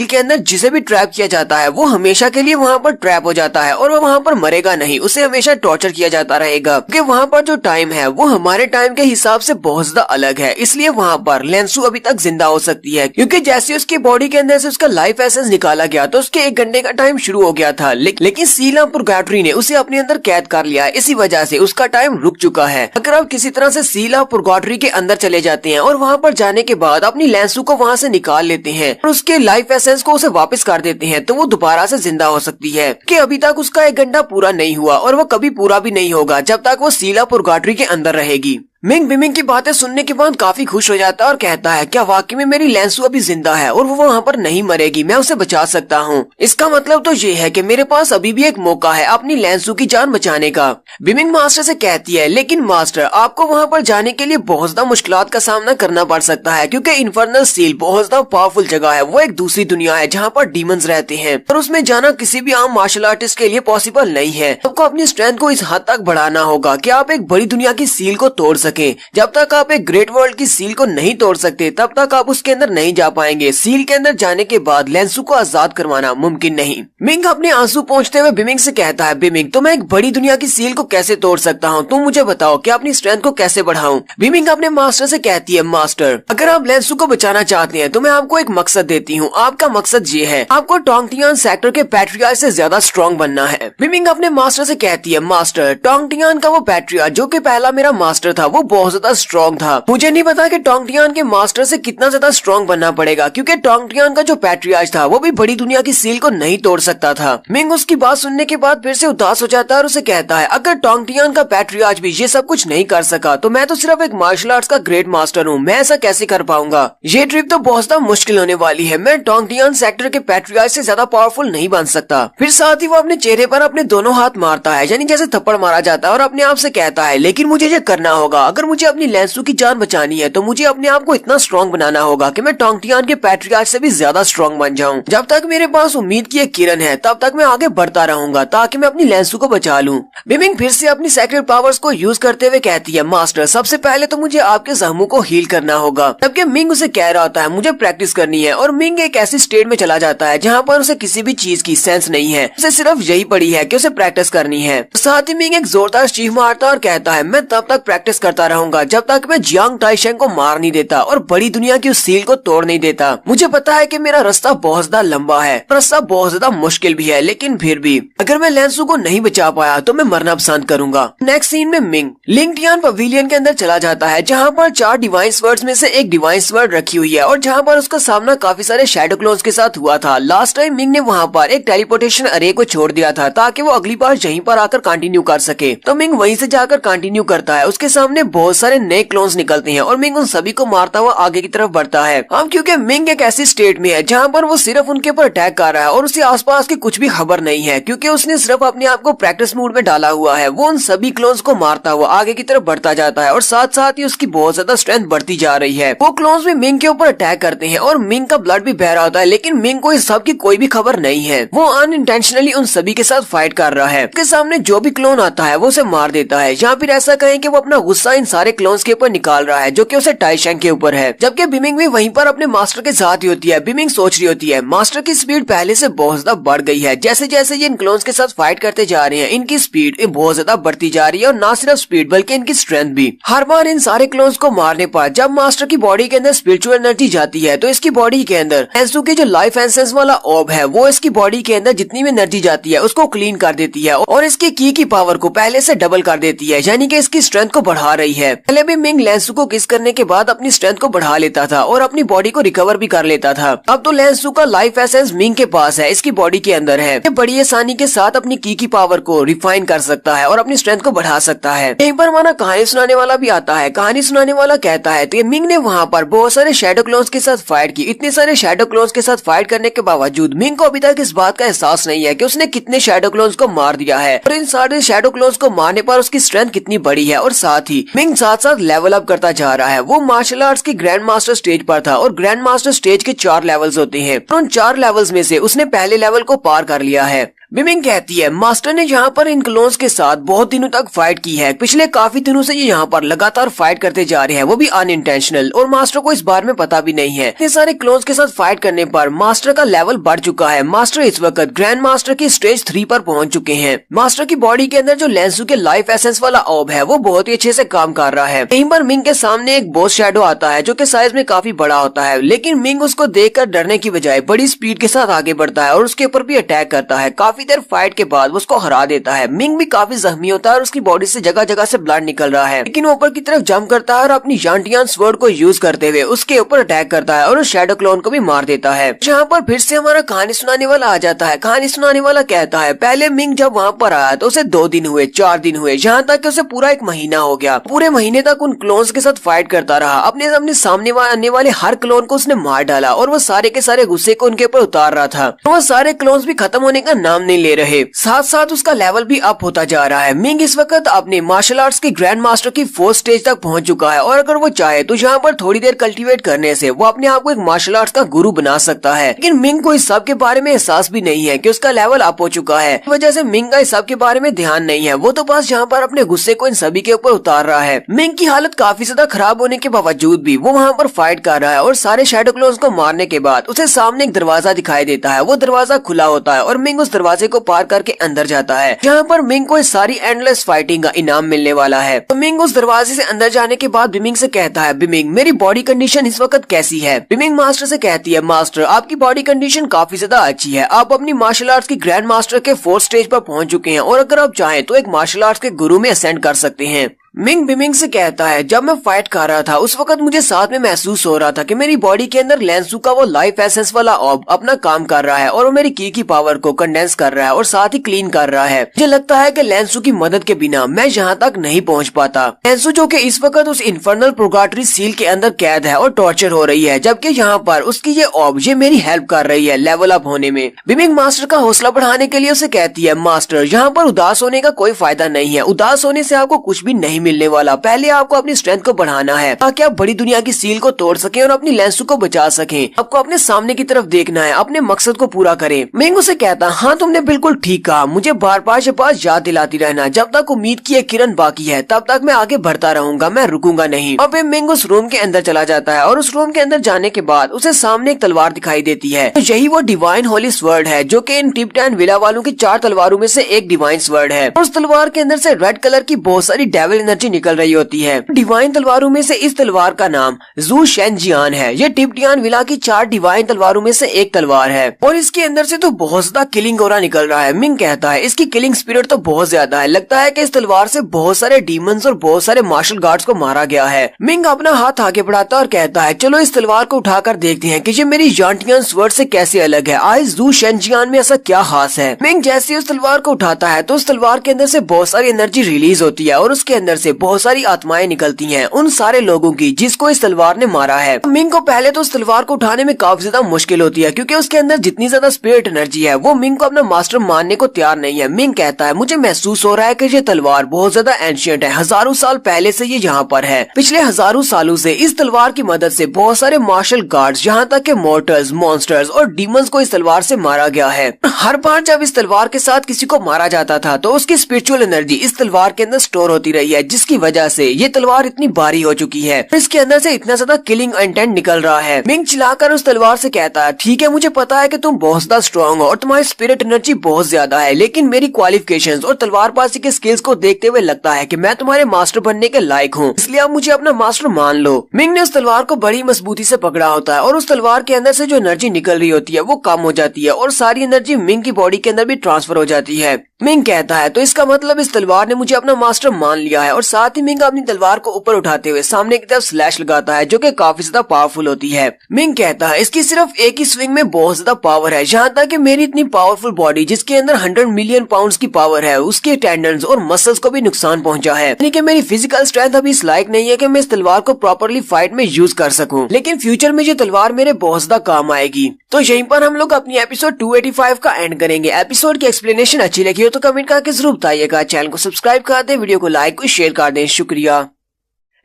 के अंदर जिसे भी ट्रैप किया जाता है वो हमेशा के लिए वहाँ पर ट्रैप हो जाता है और वो वहाँ पर मरेगा नहीं, उसे हमेशा टॉर्चर किया जाता रहेगा, क्योंकि वहाँ पर जो टाइम है वो हमारे टाइम के हिसाब से बहुत ज्यादा अलग है। इसलिए वहाँ पर लैंसू अभी तक जिंदा हो सकती है, क्योंकि जैसे उसकी बॉडी के अंदर से उसका लाइफ एसेंस निकाला गया तो उसके 1 घंटे का टाइम शुरू हो गया था, लेकिन सील ऑफ पुर्गाटरी ने उसे अपने अंदर कैद कर लिया। इसी वजह से उसका टाइम रुक चुका है। अगर आप किसी तरह से सील ऑफ पुर्गाटरी के अंदर चले जाते हैं और वहाँ पर जाने के बाद अपनी लैंसू को वहाँ से निकाल लेते हैं और उसके लाइफ एसेंस को उसे वापस कर देते हैं, तो वो दोबारा से जिंदा हो सकती है। कि अभी तक उसका 1 घंटा पूरा नहीं हुआ और वो कभी पूरा भी नहीं होगा जब तक वो सील ऑफ पुर्गाटरी के अंदर रहेगी। मिंग बिमिंग की बातें सुनने के बाद काफी खुश हो जाता है और कहता है क्या वाकई में मेरी लेंसू अभी जिंदा है और वो वहाँ पर नहीं मरेगी, मैं उसे बचा सकता हूँ। इसका मतलब तो ये है कि मेरे पास अभी भी एक मौका है अपनी लेंसू की जान बचाने का। बिमिंग मास्टर से कहती है लेकिन मास्टर आपको वहाँ पर जाने के लिए बहुत ज्यादा मुश्किलात का सामना करना पड़ सकता है क्योंकि इन्फर्नल सील बहुत ज्यादा पावरफुल जगह है। वो एक दूसरी दुनिया है जहाँ पर डीमंस रहते हैं और उसमें जाना किसी भी आम मार्शल आर्टिस्ट के लिए पॉसिबल नहीं है। आपको अपनी स्ट्रेंथ को इस हद तक बढ़ाना होगा कि आप एक बड़ी दुनिया की सील को तोड़ सके। जब तक आप एक ग्रेट वर्ल्ड की सील को नहीं तोड़ सकते तब तक आप उसके अंदर नहीं जा पाएंगे। सील के अंदर जाने के बाद लेंसू को आजाद करवाना मुमकिन नहीं। मिंग अपने आंसू पोंछते हुए बिमिंग से कहता है बिमिंग तो मैं एक बड़ी दुनिया की सील को कैसे तोड़ सकता हूँ, तुम मुझे बताओ कि अपनी स्ट्रेंथ को कैसे बढ़ाऊं। बिमिंग अपने मास्टर से कहती है मास्टर अगर आप लेंसू को बचाना चाहते हैं तो मैं आपको एक मकसद देती हूँ। आपका मकसद ये है आपको टोंगटियान सेक्टर के पैट्रियार्च से ज्यादा स्ट्रॉन्ग बनना है। बिमिंग अपने मास्टर से कहती है मास्टर टोंगटियान का वो पैट्रियार्च जो कि पहला मेरा मास्टर था वो बहुत ज्यादा स्ट्रॉन्ग था। मुझे नहीं पता कि टोंगटियान के मास्टर से कितना ज्यादा स्ट्रॉन्ग बनना पड़ेगा क्योंकि टोंगटियान का जो पैट्रियार्च था वो भी बड़ी दुनिया की सील को नहीं तोड़ सकता था। मिंग उसकी बात सुनने के बाद फिर से उदास हो जाता है और उसे कहता है अगर टोंगटियान का पैट्रियार्च भी ये सब कुछ नहीं कर सका तो मैं तो सिर्फ एक मार्शल आर्ट्स का ग्रेट मास्टर हूँ, मैं ऐसा कैसे कर पाऊंगा। ये ट्रिप तो बहुत ज्यादा मुश्किल होने वाली है, मैं टोंगटियान सेक्टर के पैट्रियार्च से ज्यादा पावरफुल नहीं बन सकता। फिर साथ ही वो अपने चेहरे पर अपने दोनों हाथ मारता है यानी जैसे थप्पड़ मारा जाता है और अपने आप से कहता है लेकिन मुझे ये करना होगा। अगर मुझे अपनी लेंसू की जान बचानी है तो मुझे अपने आप को इतना स्ट्रॉन्ग बनाना होगा कि मैं टोंगटियान के पैट्रियार्च से भी ज्यादा स्ट्रॉन्ग बन जाऊं। जब तक मेरे पास उम्मीद की एक किरण है तब तक मैं आगे बढ़ता रहूंगा ताकि मैं अपनी लेंसू को बचा लूं। बिमिंग फिर से अपनी सेक्रेट पावर्स को यूज करते हुए कहती है मास्टर सबसे पहले तो मुझे आपके जख्मों को हील करना होगा। जबकि मिंग उसे कह रहा होता है मुझे प्रैक्टिस करनी है और मिंग एक ऐसी स्टेट में चला जाता है जहाँ पर उसे किसी भी चीज की सेंस नहीं है, उसे सिर्फ यही पड़ी है कि उसे प्रैक्टिस करनी है। साथ ही मिंग एक जोरदार चीख मारता और कहता है मैं तब तक प्रैक्टिस करता रहूंगा जब तक मैं जियांग टाइशेंग को मार नहीं देता और बड़ी दुनिया की उस सील को तोड़ नहीं देता। मुझे पता है कि मेरा रास्ता बहुत ज्यादा लंबा है, रास्ता बहुत ज्यादा मुश्किल भी है, लेकिन फिर भी अगर मैं लेंसू को नहीं बचा पाया तो मैं मरना पसंद करूंगा। नेक्स्ट सीन में मिंग लिंगटियान पवेलियन के अंदर चला जाता है जहाँ पर 4 डिवाइन स्वर्ड्स में से एक डिवाइन स्वर्ड रखी हुई है और जहाँ पर उसका सामना काफी सारे शैडो क्लोन्स के साथ हुआ था। लास्ट टाइम मिंग ने वहाँ पर एक टेलीपोर्टेशन अरे को छोड़ दिया था ताकि वो अगली बार यहीं पर आकर कंटिन्यू कर सके। तो मिंग वहीं से जाकर कंटिन्यू करता है। उसके सामने बहुत सारे नए क्लोन्स निकलते हैं और मिंग उन सभी को मारता हुआ आगे की तरफ बढ़ता है। अब क्योंकि मिंग एक ऐसी स्टेट में है जहाँ पर वो सिर्फ उनके ऊपर अटैक कर रहा है और उसे आसपास की कुछ भी खबर नहीं है क्योंकि उसने सिर्फ अपने आप को प्रैक्टिस मूड में डाला हुआ है। वो उन सभी क्लोन्स को मारता हुआ आगे की तरफ बढ़ता जाता है और साथ साथ ही उसकी बहुत ज्यादा स्ट्रेंथ बढ़ती जा रही है। वो क्लोन्स भी मिंग के ऊपर अटैक करते हैं और मिंग का ब्लड भी बह रहा होता है लेकिन मिंग को इस सब की कोई भी खबर नहीं है। वो अनइंटेंशनली उन सभी के साथ फाइट कर रहा है। उसके सामने जो भी क्लोन आता है वो उसे मार देता है या फिर ऐसा कहें कि वो अपना गुस्सा इन सारे क्लोन्स के ऊपर निकाल रहा है जो कि उसे टाइशेंग के ऊपर है। जबकि बिमिंग भी वहीं पर अपने मास्टर के साथ ही होती है। बिमिंग सोच रही होती है मास्टर की स्पीड पहले से बहुत ज्यादा बढ़ गई है। जैसे जैसे ये इन क्लोन्स के साथ फाइट करते जा रहे हैं इनकी स्पीड बहुत ज्यादा बढ़ती जा रही है और ना सिर्फ स्पीड बल्कि इनकी स्ट्रेंथ भी। हर बार इन सारे क्लोन्स को मारने पर जब मास्टर की बॉडी के अंदर स्पिरिचुअल एनर्जी जाती है तो इसकी बॉडी के अंदर लेंसू की जो लाइफ एसेंस वाला ऑर्ब है वो इसकी बॉडी के अंदर जितनी भी एनर्जी जाती है उसको क्लीन कर देती है और इसकी की पावर को पहले से डबल कर देती है यानी कि इसकी स्ट्रेंथ को बढ़ा रही है। पहले भी मिंग लेंसू को किस करने के बाद अपनी स्ट्रेंथ को बढ़ा लेता था और अपनी बॉडी को रिकवर भी कर लेता था। अब तो लेंसू का लाइफ एसेंस मिंग के पास है, इसकी बॉडी के अंदर है। ये बड़ी आसानी के साथ अपनी की पावर को रिफाइन कर सकता है और अपनी स्ट्रेंथ को बढ़ा सकता है। एक बार हमारा कहानी सुनाने वाला भी आता है। कहानी सुनाने वाला कहता है कि मिंग ने वहाँ पर बहुत सारे शैडो क्लोन्स के साथ फाइट की। इतने सारे शैडो क्लोन्स के साथ फाइट करने के बावजूद मिंग को अभी तक इस बात का एहसास नहीं है कि उसने कितने शैडो क्लोन्स को मार दिया है और इन सारे शैडो क्लोन्स को मारने पर उसकी स्ट्रेंथ कितनी बड़ी है। और साथ ही मिंग साथ साथ लेवल अप करता जा रहा है। वो मार्शल आर्ट्स की ग्रैंड मास्टर स्टेज पर था और ग्रैंड मास्टर स्टेज के 4 लेवल्स होते हैं। उन 4 लेवल्स में से उसने पहले लेवल को पार कर लिया है। बिमिंग कहती है मास्टर ने यहाँ पर इन क्लोन्स के साथ बहुत दिनों तक फाइट की है। पिछले काफी दिनों से ये यहाँ पर लगातार फाइट करते जा रहे हैं, वो भी अनइंटेंशनल, और मास्टर को इस बारे में पता भी नहीं है। इतने सारे क्लोन्स के साथ फाइट करने पर मास्टर का लेवल बढ़ चुका है। मास्टर इस वक्त ग्रैंड मास्टर की स्टेज 3 पर पहुंच चुके हैं। मास्टर की बॉडी के अंदर जो लेंसू के लाइफ एसेंस वाला ऑर्ब है वो बहुत ही अच्छे से काम कर रहा है। यहीं पर मिंग के सामने एक बॉस शैडो आता है जो कि साइज में काफी बड़ा होता है, लेकिन मिंग उसको देखकर डरने की बजाय बड़ी स्पीड के साथ आगे बढ़ता है और उसके ऊपर भी अटैक करता है। काफी काफी देर फाइट के बाद उसको हरा देता है। मिंग भी काफी जख्मी होता है और उसकी बॉडी से जगह जगह से ब्लड निकल रहा है, लेकिन ऊपर की तरफ जंप करता है और अपनी जानटियान स्वर्ड को यूज करते हुए उसके ऊपर अटैक करता है और उस शैडो क्लोन को भी मार देता है। जहाँ पर फिर से हमारा कहानी सुनाने वाला आ जाता है। कहानी सुनाने वाला कहता है पहले मिंग जब वहाँ पर आया तो उसे 2 दिन हुए, 4 दिन हुए, जहाँ तक कि उसे पूरा 1 महीना हो गया। पूरे महीने तक उन क्लोन्स के साथ फाइट करता रहा। अपने सामने आने वाले हर क्लोन को उसने मार डाला और वो सारे के सारे गुस्से को उनके ऊपर उतार रहा था। वो सारे क्लोन्स भी खत्म होने का नाम नहीं ले रहे, साथ साथ उसका लेवल भी अप होता जा रहा है। मिंग इस वक्त अपने मार्शल आर्ट्स के ग्रैंड मास्टर की 4th स्टेज तक पहुंच चुका है और अगर वो चाहे तो यहाँ पर थोड़ी देर कल्टीवेट करने से वो अपने आप को एक मार्शल आर्ट्स का गुरु बना सकता है। लेकिन मिंग को इस सब के बारे में एहसास भी नहीं है कि उसका लेवल अप हो चुका है। इस वजह से मिंग का इस सब के बारे में ध्यान नहीं है। वो तो बस यहाँ पर अपने गुस्से को इन सभी के ऊपर उतार रहा है। मिंग की हालत काफी ज्यादा खराब होने के बावजूद भी वो वहाँ पर फाइट कर रहा है और सारे शैडो क्लोन्स को मारने के बाद उसे सामने एक दरवाजा दिखाई देता है। वो दरवाजा खुला होता है और मिंग उस दरवाजे को पार करके अंदर जाता है, जहाँ पर मिंग को इस सारी एंडलेस फाइटिंग का इनाम मिलने वाला है। तो मिंग उस दरवाजे से अंदर जाने के बाद बिमिंग से कहता है, बिमिंग मेरी बॉडी कंडीशन इस वक्त कैसी है? बिमिंग मास्टर से कहती है, मास्टर आपकी बॉडी कंडीशन काफी ज्यादा अच्छी है। आप अपनी मार्शल आर्ट्स की ग्रैंड मास्टर के 4th स्टेज पर पहुंच चुके हैं और अगर आप चाहें तो एक मार्शल आर्ट्स के गुरु में असेंड कर सकते हैं। मिंग बिमिंग से कहता है, जब मैं फाइट कर रहा था उस वक्त मुझे साथ में महसूस हो रहा था कि मेरी बॉडी के अंदर लेंसू का वो लाइफ एसेंस वाला ऑर्ब अपना काम कर रहा है और वो मेरी की पावर को कंडेंस कर रहा है और साथ ही क्लीन कर रहा है। मुझे लगता है कि लेंसू की मदद के बिना मैं यहाँ तक नहीं पहुँच पाता। लेंसू जो कि इस वक्त उस इन्फर्नल प्रोगाटरी सील के अंदर कैद है और टॉर्चर हो रही है, जबकि यहाँ पर उसकी ये ऑर्ब ये मेरी हेल्प कर रही है लेवल अप होने में। बिमिंग मास्टर का हौसला बढ़ाने के लिए उसे कहती है, मास्टर यहाँ पर उदास होने का कोई फायदा नहीं है। उदास होने से आपको कुछ भी नहीं मिलने वाला। पहले आपको अपनी स्ट्रेंथ को बढ़ाना है ताकि आप बड़ी दुनिया की सील को तोड़ सकें और अपनी लेंसू को बचा सकें। आपको अपने सामने की तरफ देखना है, अपने मकसद को पूरा करें। मिंग उसे कहता, हाँ तुमने बिल्कुल ठीक कहा, मुझे बार बार ये बात याद दिलाती रहना। जब तक उम्मीद की एक किरण बाकी है तब तक मैं आगे बढ़ता रहूंगा, मैं रुकूंगा नहीं। और फिर मिंग उस रूम के अंदर चला जाता है और उस रूम के अंदर जाने के बाद उसे सामने एक तलवार दिखाई देती है। तो यही वो डिवाइन होली स्वर्ड है जो कि इन टिप्टन विला वालों की 4 तलवारों में से एक डिवाइन स्वर्ड है। उस तलवार के अंदर से रेड कलर की बहुत सारी डेविल एनर्जी निकल रही होती है। डिवाइन तलवारों में से इस तलवार का नाम जू शेनजियान है। ये टिप्टियान विला की 4 डिवाइन तलवारों में से एक तलवार है और इसके अंदर से तो बहुत ज्यादा किलिंग ऑरा निकल रहा है। मिंग कहता है इसकी किलिंग स्पिरिट तो बहुत ज्यादा है, लगता है कि इस तलवार से बहुत सारे डीमंस और बहुत सारे मार्शल गार्ड्स को मारा गया है। मिंग अपना हाथ आगे बढ़ाता और कहता है, चलो इस तलवार को उठाकर देखते हैं कि ये मेरी जानटियान स्वर्ड से कैसे अलग है। आज जू शेनजियान में ऐसा क्या खास है? मिंग जैसे उस तलवार को उठाता है तो उस तलवार के अंदर से बहुत सारी एनर्जी रिलीज होती है और उसके अंदर से बहुत सारी आत्माएं निकलती हैं उन सारे लोगों की जिसको इस तलवार ने मारा है। मिंग को पहले तो उस तलवार को उठाने में काफी ज्यादा मुश्किल होती है क्योंकि उसके अंदर जितनी ज्यादा स्पिरिट एनर्जी है वो मिंग को अपना मास्टर मानने को तैयार नहीं है। मिंग कहता है, मुझे महसूस हो रहा है कि ये तलवार बहुत ज्यादा एंशिएंट है, हजारों साल पहले से ये यहाँ पर है। पिछले हजारों सालों से इस तलवार की मदद से बहुत सारे मार्शल गार्ड्स यहाँ तक के मॉर्टल्स, मॉन्स्टर्स और डीमंस को इस तलवार से मारा गया है। हर बार जब इस तलवार के साथ किसी को मारा जाता था तो उसकी स्पिरिचुअल एनर्जी इस तलवार के अंदर स्टोर होती रही है, जिसकी वजह से ये तलवार इतनी भारी हो चुकी है। इसके अंदर से इतना ज्यादा किलिंग इंटेंट निकल रहा है। मिंग चिल्लाकर उस तलवार से कहता है, ठीक है मुझे पता है कि तुम बहुत ज्यादा स्ट्रॉन्ग हो और तुम्हारी स्पिरिट एनर्जी बहुत ज्यादा है, लेकिन मेरी क्वालिफिकेशंस और तलवारबाजी के स्किल्स को देखते हुए लगता है कि मैं तुम्हारे मास्टर बनने के लायक हूँ, इसलिए आप मुझे अपना मास्टर मान लो। मिंग ने उस तलवार को बड़ी मजबूती से पकड़ा होता है और उस तलवार के अंदर से जो एनर्जी निकल रही होती है वो कम हो जाती है और सारी एनर्जी मिंग की बॉडी के अंदर भी ट्रांसफर हो जाती है। मिंग कहता है, तो इसका मतलब इस तलवार ने मुझे अपना मास्टर मान लिया है। और साथ ही मिंग अपनी तलवार को ऊपर उठाते हुए सामने की तरफ स्लैश लगाता है जो कि काफी ज्यादा पावरफुल होती है। मिंग कहता है, इसकी सिर्फ एक ही स्विंग में बहुत ज्यादा पावर है, यहाँ तक कि मेरी इतनी पावरफुल बॉडी जिसके अंदर 100 मिलियन पाउंड्स की पावर है उसके टेंडन्स और मसल्स को भी नुकसान पहुंचा है। यानी कि मेरी फिजिकल स्ट्रेंथ अभी इस लायक नहीं है कि मैं इस तलवार को प्रॉपरली फाइट में यूज कर सकूं, लेकिन फ्यूचर में ये तलवार मेरे बहुत ज्यादा काम आएगी। तो यहीं पर हम लोग अपनी एपिसोड 285 का एंड करेंगे। एपिसोड की एक्सप्लेनेशन अच्छी लगी हो तो कमेंट करके जरूर बताइएगा। चैनल को सब्सक्राइब कर दें, वीडियो को लाइक और शेयर कर दें। शुक्रिया।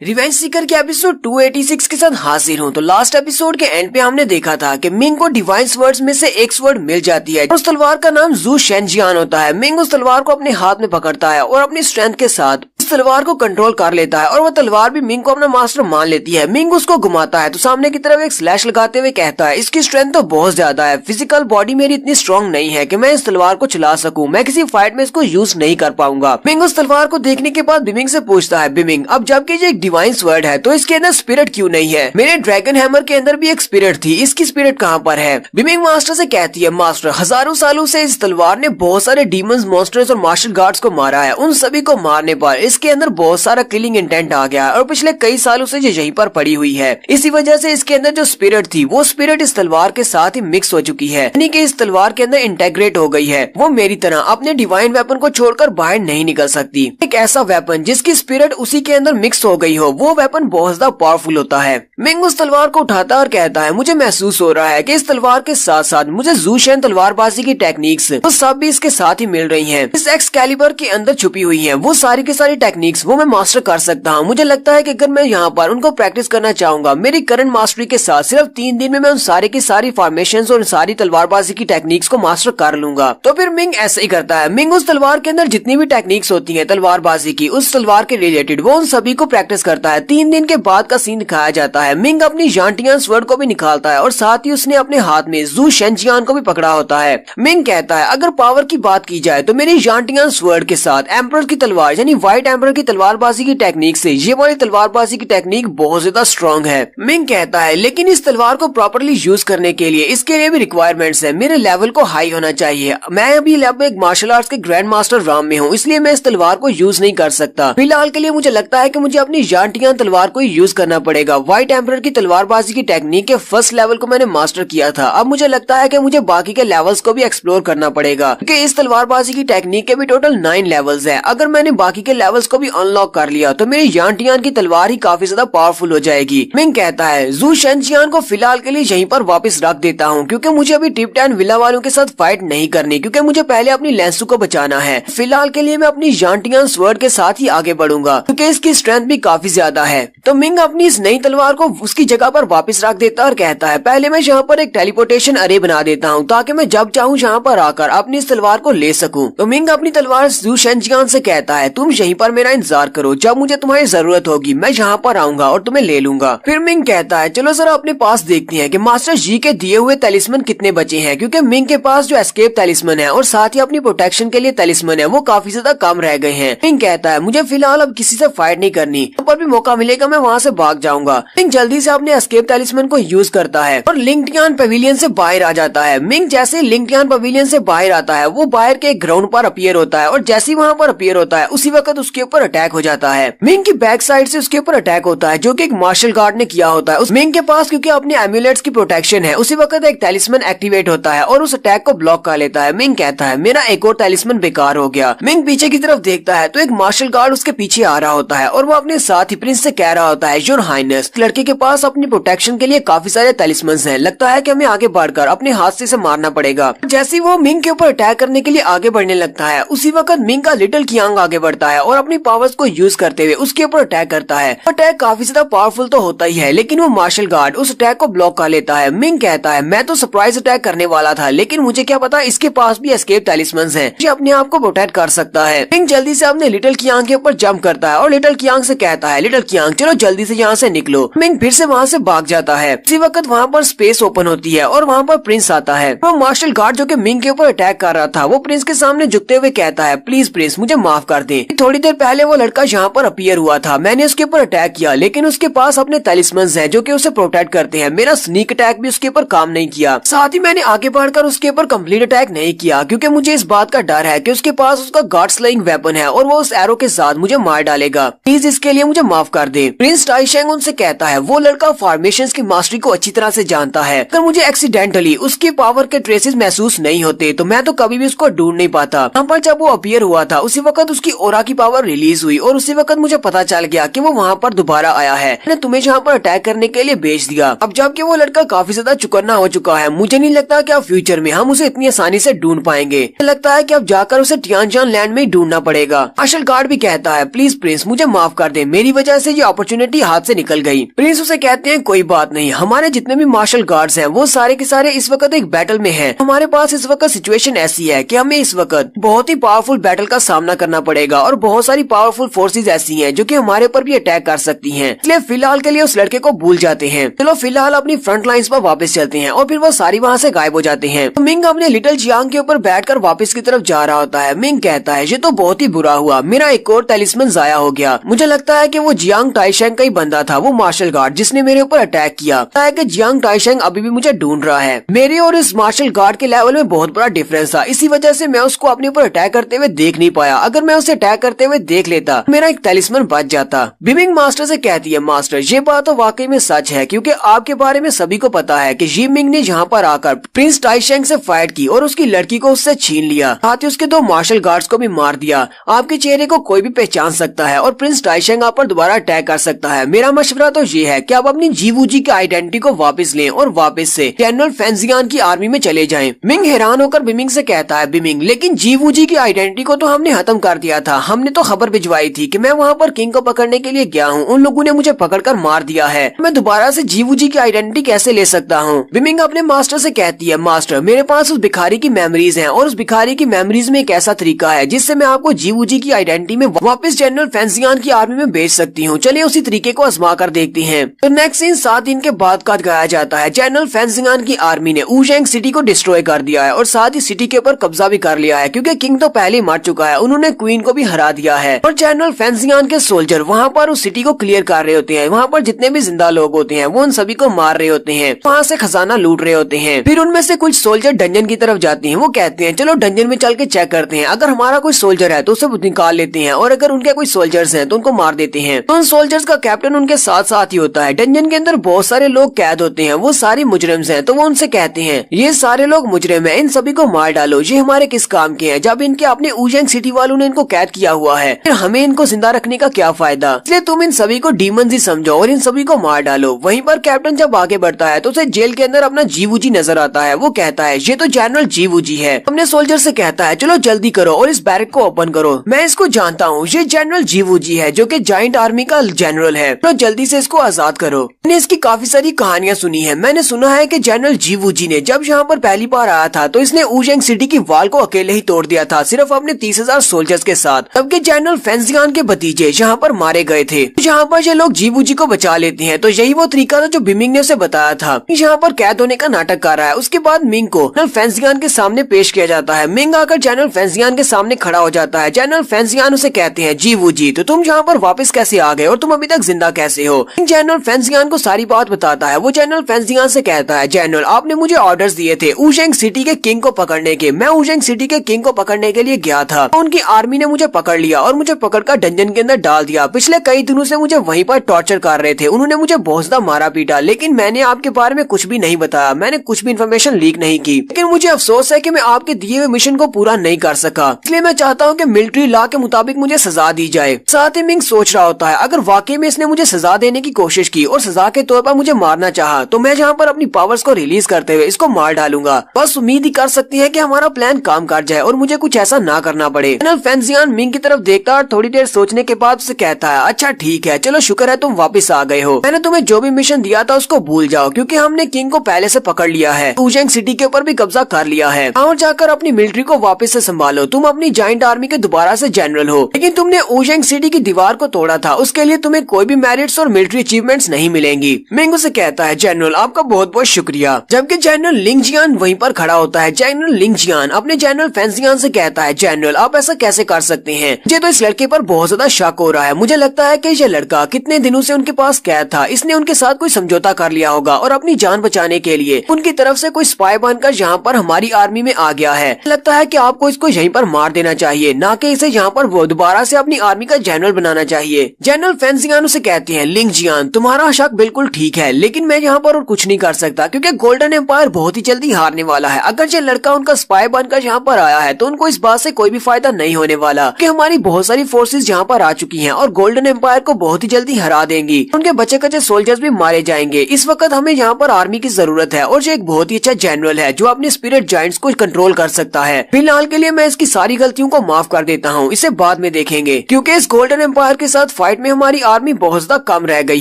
रिवेंज सीकर के एपिसोड 286 के साथ हाजिर हूँ। तो लास्ट एपिसोड के एंड पे हमने देखा था कि मिंग को डिवाइन स्वर्ड्स में से एक स्वर्ड मिल जाती है। उस तलवार का नाम जू शेनजियान होता है। मिंग उस तलवार को अपने हाथ में पकड़ता है और अपनी स्ट्रेंथ के साथ उस तलवार को कंट्रोल कर लेता है और वो तलवार भी मिंग को अपना मास्टर मान लेती है। मिंग उसको घुमाता है तो सामने की तरफ एक स्लैश लगाते हुए कहता है, इसकी स्ट्रेंथ तो बहुत ज्यादा है, फिजिकल बॉडी मेरी इतनी स्ट्रॉन्ग नहीं है कि मैं इस तलवार को चला सकूं, मैं किसी फाइट में इसको यूज नहीं कर पाऊंगा। मिंग उस तलवार को देखने के बाद बिमिंग से पूछता है, बिमिंग अब जबकि ये एक डिवाइन स्वर्ड है तो इसके अंदर स्पिरिट क्यों नहीं है? मेरे ड्रैगन हैमर के अंदर भी एक स्पिरिट थी, इसकी स्पिरिट कहाँ पर है? बिमिंग मास्टर से कहती है, मास्टर हजारों सालों से इस तलवार ने बहुत सारे डीमंस, मॉन्स्टर्स और मार्शल गार्ड्स को मारा है, उन सभी को मारने पर इसके अंदर बहुत सारा किलिंग इंटेंट आ गया और पिछले कई सालों से ये यहीं पर पड़ी हुई है। इसी वजह से इसके अंदर जो स्पिरिट थी वो स्पिरिट इस तलवार के साथ ही मिक्स हो चुकी है, यानी कि इस तलवार के अंदर इंटेग्रेट हो गई है। वो मेरी तरह अपने डिवाइन वेपन को छोड़कर बाहर नहीं निकल सकती। एक ऐसा वेपन जिसकी स्पिरिट उसी के अंदर मिक्स हो गई हो, वो वेपन बहुत ज्यादा पावरफुल होता है। मिंग उस तलवार को उठाता और कहता है, मुझे महसूस हो रहा है कि इस तलवार के साथ साथ मुझे ज़ू-शेन तलवारबाजी की टेक्निक्स तो सब भी इसके साथ ही मिल रही हैं। इस एक्सकैलिबर के अंदर छुपी हुई हैं, वो सारी की सारी टेक्निक्स वो मैं मास्टर कर सकता हूँ। मुझे लगता है कि अगर मैं यहाँ पर उनको प्रैक्टिस करना चाहूंगा मेरी करंट मास्टरी के साथ, सिर्फ 3 दिन में मैं उन सारी की सारी फॉर्मेशंस और सारी तलवारबाजी की टेक्निक्स को मास्टर कर लूंगा। तो फिर मिंग ऐसे ही करता है। मिंग उस तलवार के अंदर जितनी भी टेक्निक्स होती है तलवारबाजी की, उस तलवार के रिलेटेड, वो उन सभी को प्रैक्टिस करता है। 3 दिन के बाद का सीन दिखाया जाता है। मिंग अपनी जानटियान स्वर्ड को भी निकालता है और साथ ही उसने अपने हाथ में ज़ू शेनजियान को भी पकड़ा होता है। मिंग कहता है, अगर पावर की बात की जाए तो मेरी जानटियान स्वर्ड के साथ एम्परर की तलवार यानी व्हाइट एम्परर की तलवारबाजी की टेक्निक से ये वाली तलवारबाजी की टेक्निक बहुत ज्यादा स्ट्रॉन्ग है। मिंग कहता है, लेकिन इस तलवार को प्रॉपरली यूज करने के लिए इसके लिए भी रिक्वायरमेंट्स है। मेरे लेवल को हाई होना चाहिए। मैं अभी एक मार्शल आर्ट्स के ग्रैंड मास्टर राम में हूँ, इसलिए मैं इस तलवार को यूज नहीं कर सकता। फिलहाल के लिए मुझे लगता है कि मुझे अपनी जानटियान तलवार को यूज करना पड़ेगा। व्हाइट एम्परर की तलवारबाजी की टेक्निक के फर्स्ट लेवल को मैंने मास्टर किया था, अब मुझे लगता है कि मुझे बाकी के लेवल्स को भी एक्सप्लोर करना पड़ेगा, क्योंकि इस तलवारबाजी की टेक्निक के भी टोटल 9 लेवल्स हैं। अगर मैंने बाकी के लेवल्स को भी अनलॉक कर लिया तो मेरी जानटियान की तलवार ही काफी ज्यादा पावरफुल हो जाएगी। मिंग कहता है, ज़ू शेनजियान को फिलहाल के लिए यहीं पर वापस रख देता हूँ, क्योंकि मुझे अभी टिप-टैन विला वालों के साथ फाइट नहीं करनी, क्योंकि मुझे पहले अपनी लेंसू को बचाना है। फिलहाल के लिए मैं अपनी जानटियान स्वर्ड के साथ ही आगे बढ़ूंगा, क्योंकि इसकी स्ट्रेंथ भी काफी ज्यादा है। तो मिंग अपनी इस नई तलवार को उसकी जगह पर वापस रख देता और कहता है, पहले मैं यहाँ पर एक टेलीपोर्टेशन अरे बना देता हूँ, ताकि मैं जब चाहूँ यहाँ पर आकर अपनी इस तलवार को ले सकूं। तो मिंग अपनी तलवार ज़ू शेनजियान से कहता है, तुम यहीं पर मेरा इंतजार करो, जब मुझे तुम्हारी जरूरत होगी मैं यहाँ पर आऊंगा और तुम्हें ले लूंगा। फिर मिंग कहता है, चलो जरा अपने पास देखते हैं कि मास्टर जी के दिए हुए तलिस्मन कितने बचे हैं, क्योंकि मिंग के पास जो एस्केप तलिस्मन है और साथ ही अपनी प्रोटेक्शन के लिए तलिस्मन है वो काफी ज्यादा कम रह गए हैं। मिंग कहता है, मुझे फिलहाल अब किसी से फाइट नहीं करनी, पर भी मौका मिलेगा मैं वहाँ से भाग जाऊंगा। मिंग जल्दी से अपने एस्केप तलिस्मन को यूज करता है और लिंक्टियान पवेलियन से बाहर आ जाता है। मिंग जैसे लिंक्टियान पवेलियन से बाहर आता है वो बाहर के एक ग्राउंड पर अपीयर होता है और जैसे ही वहाँ पर अपीयर होता है उसी वक्त उसके ऊपर अटैक हो जाता है। मिंग की बैक साइड से उसके ऊपर अटैक होता है जो कि एक मार्शल गार्ड ने किया होता है। उस मिंग के पास क्योंकि अपने एम्यूलेट्स की प्रोटेक्शन है, उसी वक्त एक तलिस्मन एक्टिवेट होता है और उस अटैक को ब्लॉक कर लेता है। मिंग कहता है, मेरा एक और तलिस्मन बेकार हो गया। मिंग पीछे की तरफ देखता है तो एक मार्शल गार्ड उसके पीछे आ रहा होता है और वो अपने साथ ही प्रिंस से कह रहा होता है, योर हाइनेस, लड़के के पास अपनी प्रोटेक्शन के लिए काफी सारे तलिस्मन हैं, लगता है कि हमें आगे बढ़कर अपने हाथ से इसे मारना पड़ेगा। जैसे ही वो मिंग के ऊपर अटैक करने के लिए आगे बढ़ने लगता है उसी वक्त मिंग का लिटिल कियांग आगे बढ़ता है और अपनी पावर्स को यूज करते हुए उसके ऊपर अटैक करता है। अटैक काफी ज्यादा पावरफुल तो होता ही है, लेकिन वो मार्शल गार्ड उस अटैक को ब्लॉक कर लेता है। मिंग कहता है, मैं तो सरप्राइज अटैक करने वाला था, लेकिन मुझे क्या पता इसके पास भी एस्केप तलिस्मन हैं, जो अपने आप को प्रोटेक्ट कर सकता है। मिंग जल्दी से अपने लिटिल कियांग के ऊपर जंप करता है और लिटिल कियांग से कहता है, लिटिल कियांग चलो जल्दी से यहाँ से निकलो। मिंग फिर से वहाँ से भाग जाता है। इसी वक्त वहाँ पर स्पेस ओपन होती है और वहाँ पर प्रिंस आता है। वो मार्शल गार्ड जो कि मिंग के ऊपर अटैक कर रहा था वो प्रिंस के सामने झुकते हुए कहता है, प्लीज प्रिंस मुझे माफ कर दे, थोड़ी देर पहले वो लड़का यहाँ पर अपीयर हुआ था, मैंने उसके ऊपर अटैक किया, लेकिन उसके पास अपने तलिस्मन हैं जो कि उसे प्रोटेक्ट करते हैं। मेरा स्नीक अटैक भी उसके ऊपर काम नहीं किया, साथ ही मैंने आगे बढ़कर उसके ऊपर कंप्लीट अटैक नहीं किया, क्योंकि मुझे इस बात का डर है कि उसके पास उसका गॉड स्लेइंग वेपन है और वो उस एरो के साथ मुझे मार डालेगा। प्लीज इसके लिए मुझे माफ कर दे। प्रिंस टाइशेंग उनसे कहता है, वो लड़का फॉर्मेशंस की मास्टरी को अच्छी तरह से जानता है, अगर मुझे एक्सीडेंटली उसकी पावर के ट्रेसेस महसूस नहीं होते तो मैं तो कभी भी उसको ढूंढ नहीं पाता। यहाँ पर जब वो अपीयर हुआ था उसी वक्त उसकी ओरा की पावर रिलीज हुई और उसी वक्त मुझे पता चल गया कि वो वहाँ पर दोबारा आया है, मैंने तुम्हें यहाँ पर अटैक करने के लिए भेज दिया। अब जबकि वो लड़का काफी ज्यादा चुकन्ना हो चुका है, मुझे नहीं लगता कि अब फ्यूचर में हम उसे इतनी आसानी से ढूंढ पाएंगे, लगता है कि अब जाकर उसे टियानजान लैंड में ही ढूंढना पड़ेगा। मार्शल गार्ड भी कहता है, प्लीज प्रिंस मुझे माफ कर दे, मेरी वजह से ये अपॉर्चुनिटी हाथ से निकल गई। प्रिंस उसे कहते हैं, कोई बात नहीं, हमारे जितने भी मार्शल गार्ड्स हैं वो सारे के सारे इस वक्त एक बैटल में हैं। हमारे पास इस वक्त सिचुएशन ऐसी है कि हमें इस वक्त बहुत ही पावरफुल बैटल का सामना करना पड़ेगा और बहुत सारी सारी पावरफुल फोर्सेज ऐसी हैं जो कि हमारे ऊपर भी अटैक कर सकती हैं, इसलिए फिलहाल के लिए उस लड़के को भूल जाते हैं। चलो फिलहाल अपनी फ्रंट लाइंस पर वापस चलते हैं और फिर वो सारी वहाँ से गायब हो जाते हैं। तो मिंग अपने लिटिल जियांग के ऊपर बैठकर वापस की तरफ जा रहा होता है। मिंग कहता है ये तो बहुत ही बुरा हुआ, मेरा एक और टेलिस्मन जाया हो गया। मुझे लगता है कि वो जियांग टाइशेंग का ही बंदा था, वो मार्शल गार्ड जिसने मेरे ऊपर अटैक किया। है कि जियांग टाइशेंग अभी भी मुझे ढूंढ रहा है। मेरे और इस मार्शल गार्ड के लेवल में बहुत बड़ा डिफरेंस था, इसी वजह से मैं उसको अपने ऊपर अटैक करते हुए देख नहीं पाया। अगर मैं उसे अटैक करते हुए देख लेता मेरा एक टेलिस्मन बच जाता। बिमिंग मास्टर से कहती है मास्टर ये बात तो वाकई में सच है, क्योंकि आपके बारे में सभी को पता है कि जी मिंग ने यहाँ पर आकर प्रिंस टाइशेंग से फाइट की और उसकी लड़की को उससे छीन लिया, साथ ही उसके 2 मार्शल गार्ड्स को भी मार दिया। आपके चेहरे को कोई भी पहचान सकता है और प्रिंस टाइशेंग आप पर दोबारा अटैक कर सकता है। मेरा मशवरा तो ये है कि आप अपनी जीवूजी की आइडेंटिटी को वापस लें और वापस से जनरल फेंजियान की आर्मी में चले जाएं। मिंग हैरान होकर बिमिंग से कहता है बिमिंग लेकिन जीवूजी की आइडेंटिटी को तो हमने खत्म कर दिया था, हमने तो खबर भिजवाई थी कि मैं वहाँ पर किंग को पकड़ने के लिए गया हूँ, उन लोगों ने मुझे पकड़कर मार दिया है, मैं दोबारा से जीवूजी की आइडेंटिटी कैसे ले सकता हूँ। बिमिंग अपने मास्टर से कहती है मास्टर मेरे पास उस भिखारी की मेमोरीज हैं और उस भिखारी की मेमोरीज में एक ऐसा तरीका है जिससे मैं आपको जीवूजी की आइडेंटिटी में वापस जनरल फेंजियान की आर्मी में भेज सकती हूँ। चलिए उसी तरीके को आजमा कर देखते हैं। तो नेक्स्ट सीन 7 दिन के बाद का दिखाया जाता है। जनरल फेंजियान की आर्मी ने वुशेंग सिटी को डिस्ट्रॉय कर दिया है और साथ ही सिटी के ऊपर कब्जा भी कर लिया है, क्योंकि किंग तो पहले ही मर चुका है, उन्होंने क्वीन को भी हरा दिया है। और जनरल फेंजियान के सोल्जर वहाँ पर उस सिटी को क्लियर कर रहे होते हैं। वहाँ पर जितने भी जिंदा लोग होते हैं वो उन सभी को मार रहे होते हैं, वहाँ से खजाना लूट रहे होते हैं। फिर उनमें से कुछ सोल्जर डंजन की तरफ जाते हैं, वो कहते हैं चलो डंजन में चल के चेक करते हैं, अगर हमारा कोई सोल्जर है तो उसे निकाल लेते हैं और अगर उनके कोई सोल्जर्स हैं तो उनको मार देते हैं। तो उन सोल्जर्स का कैप्टन उनके साथ साथ ही होता है। डंजन के अंदर बहुत सारे लोग कैद होते हैं, वो सारे मुजरिम हैं, तो वो उनसे कहते हैं ये सारे लोग मुजरिम हैं, इन सभी को मार डालो, ये हमारे किस काम के हैं जब इनके अपने वुशेंग सिटी वालों ने इनको कैद किया हुआ है, फिर हमें इनको जिंदा रखने का क्या फायदा, इसलिए तुम इन सभी को डीमंस ही समझो और इन सभी को मार डालो। वहीं पर कैप्टन जब आगे बढ़ता है तो उसे जेल के अंदर अपना जीवूजी नजर आता है, वो कहता है ये तो जनरल जीवूजी है। अपने सोल्जर से कहता है चलो जल्दी करो और इस बैरक को ओपन करो, मैं इसको जानता हूँ, ये जनरल जीवूजी है जो कि जायंट आर्मी का जनरल है, तो जल्दी से इसको आजाद करो। मैंने इसकी काफी सारी कहानियां सुनी है, मैंने सुना है कि जनरल जीवूजी ने जब यहाँ पर पहली बार आया था तो इसने वुशेंग सिटी की वाल को अकेले ही तोड़ दिया था, सिर्फ अपने 30,000 सोल्जर्स के साथ, जबकि जनरल फेंजियान के भतीजे यहाँ पर मारे गए थे। यहाँ पर ये लोग जीवूजी को बचा लेते हैं, तो यही वो तरीका था जो बिमिंग ने उसे बताया था। यहाँ पर कैद होने का नाटक कर रहा है। उसके बाद मिंग को जनरल फेंजियान के सामने पेश किया जाता है। मिंग आकर जनरल फेंजियान के सामने खड़ा हो जाता है। जनरल फेंजियान उसे कहते हैं जीवूजी तो तुम यहाँ पर वापस कैसे आ गए और तुम अभी तक जिंदा कैसे हो। जनरल फेंजियान को सारी बात बताता है। वो जनरल फेंजियान से कहता है जनरल आपने मुझे ऑर्डर्स दिए थे वुशेंग सिटी के किंग को पकड़ने के, मैं वुशेंग सिटी के किंग को पकड़ने के लिए गया था, तो उनकी आर्मी ने मुझे पकड़ लिया और मुझे पकड़कर डंजन के अंदर डाल दिया। पिछले कई दिनों से मुझे वहीं पर टॉर्चर कर रहे थे, उन्होंने मुझे बहुत ज्यादा मारा पीटा, लेकिन मैंने आपके बारे में कुछ भी नहीं बताया, मैंने कुछ भी इन्फॉर्मेशन लीक नहीं की। लेकिन मुझे अफसोस है कि मैं आपके दिए हुए मिशन को पूरा नहीं कर सका, इसलिए मैं चाहता हूँ कि मिलिट्री लॉ के मुताबिक मुझे सजा दी जाए। साथ ही मिंग सोच रहा होता है अगर वाकई में इसने मुझे सजा देने की कोशिश की और सजा के तौर पर मुझे मारना चाहा तो मैं जहाँ पर अपनी पावर्स को रिलीज करते हुए इसको मार डालूंगा। बस उम्मीद ही कर सकती है कि हमारा प्लान काम कर जाए और मुझे कुछ ऐसा ना करना पड़े। जनरल फेंजियान मिंग की तरफ देखता और थोड़ी देर सोचने के बाद उसे कहता है अच्छा ठीक है, चलो शुक्र है तुम वापस आ गए हो, मैंने तुम्हें जो भी मिशन दिया था उसको भूल जाओ, क्योंकि हमने किंग को पहले से पकड़ लिया है, वुशेंग सिटी के ऊपर भी कब्जा कर लिया है, और जाकर अपनी मिलिट्री को वापस से संभालो, तुम अपनी जायंट आर्मी के दोबारा से जनरल हो। लेकिन तुमने वुशेंग सिटी की दीवार को तोड़ा था, उसके लिए तुम्हें कोई भी मेरिट्स और मिलिट्री अचीवमेंट्स नहीं मिलेंगी। मिंग उसे कहता है जनरल आपका बहुत बहुत शुक्रिया। जबकि जनरल लिंगजियान वहीं पर खड़ा होता है। जनरल लिंगजियान अपने जनरल फेंजियान से कहता है जनरल आप ऐसा कैसे कर सकते हैं, मुझे तो इस लड़के पर बहुत ज्यादा शक हो रहा है, मुझे लगता है कि ये लड़का कितने दिनों से उनके पास कैद था, इसने उनके साथ कोई समझौता कर लिया होगा और अपनी जान बचाने के लिए उनकी तरफ से कोई स्पाई बनकर यहाँ पर हमारी आर्मी में आ गया है। लगता है कि आपको इसको यहीं पर मार देना चाहिए, ना कि इसे यहाँ पर वो दोबारा से अपनी आर्मी का जनरल बनाना चाहिए। जनरल फेंजियान उसे कहते हैं लिंगजियान तुम्हारा शक बिल्कुल ठीक है, लेकिन मैं यहाँ पर और कुछ नहीं कर सकता, क्योंकि गोल्डन एम्पायर बहुत ही जल्दी हारने वाला है। अगर ये लड़का उनका स्पाई बनकर यहाँ पर आया है तो उनको इस बात से कोई भी फायदा नहीं होने वाला कि हमारी बहुत सारी फोर्सेस यहाँ पर आ चुकी हैं और गोल्डन एम्पायर को बहुत ही जल्दी हरा देंगी, उनके बचे कचे सोल्जर्स भी मारे जाएंगे। इस वक्त हमें यहाँ पर आर्मी की जरूरत है और ये एक बहुत ही अच्छा जनरल है जो अपने स्पिरिट जायंट्स को कंट्रोल कर सकता है। फिलहाल के लिए मैं इसकी सारी गलतियों को माफ कर देता हूँ, इसे बाद में देखेंगे, क्योंकि इस गोल्डन एम्पायर के साथ फाइट में हमारी आर्मी बहुत ज्यादा कम रह गई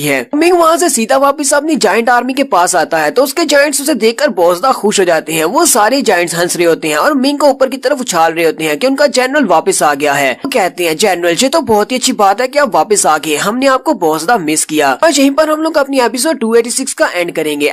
है। मिंग वहाँ से सीधा वापस अपनी जायंट आर्मी के पास आता है तो उसके जायंट्स उसे देखकर बहुत ज्यादा खुश हो जाते हैं। वो सारे जायंट्स हंस रहे होते हैं और मिंग को ऊपर की तरफ उछाल रहे होते हैं कि उनका जनरल वापस आ गया है। वो कहते हैं जनरल जी, तो बहुत ही अच्छी बात है कि आप वापस आ गए। हमने आपको बहुत ज्यादा मिस किया और यहीं पर हम लोग अपनी एपिसोड 286 का एंड करेंगे।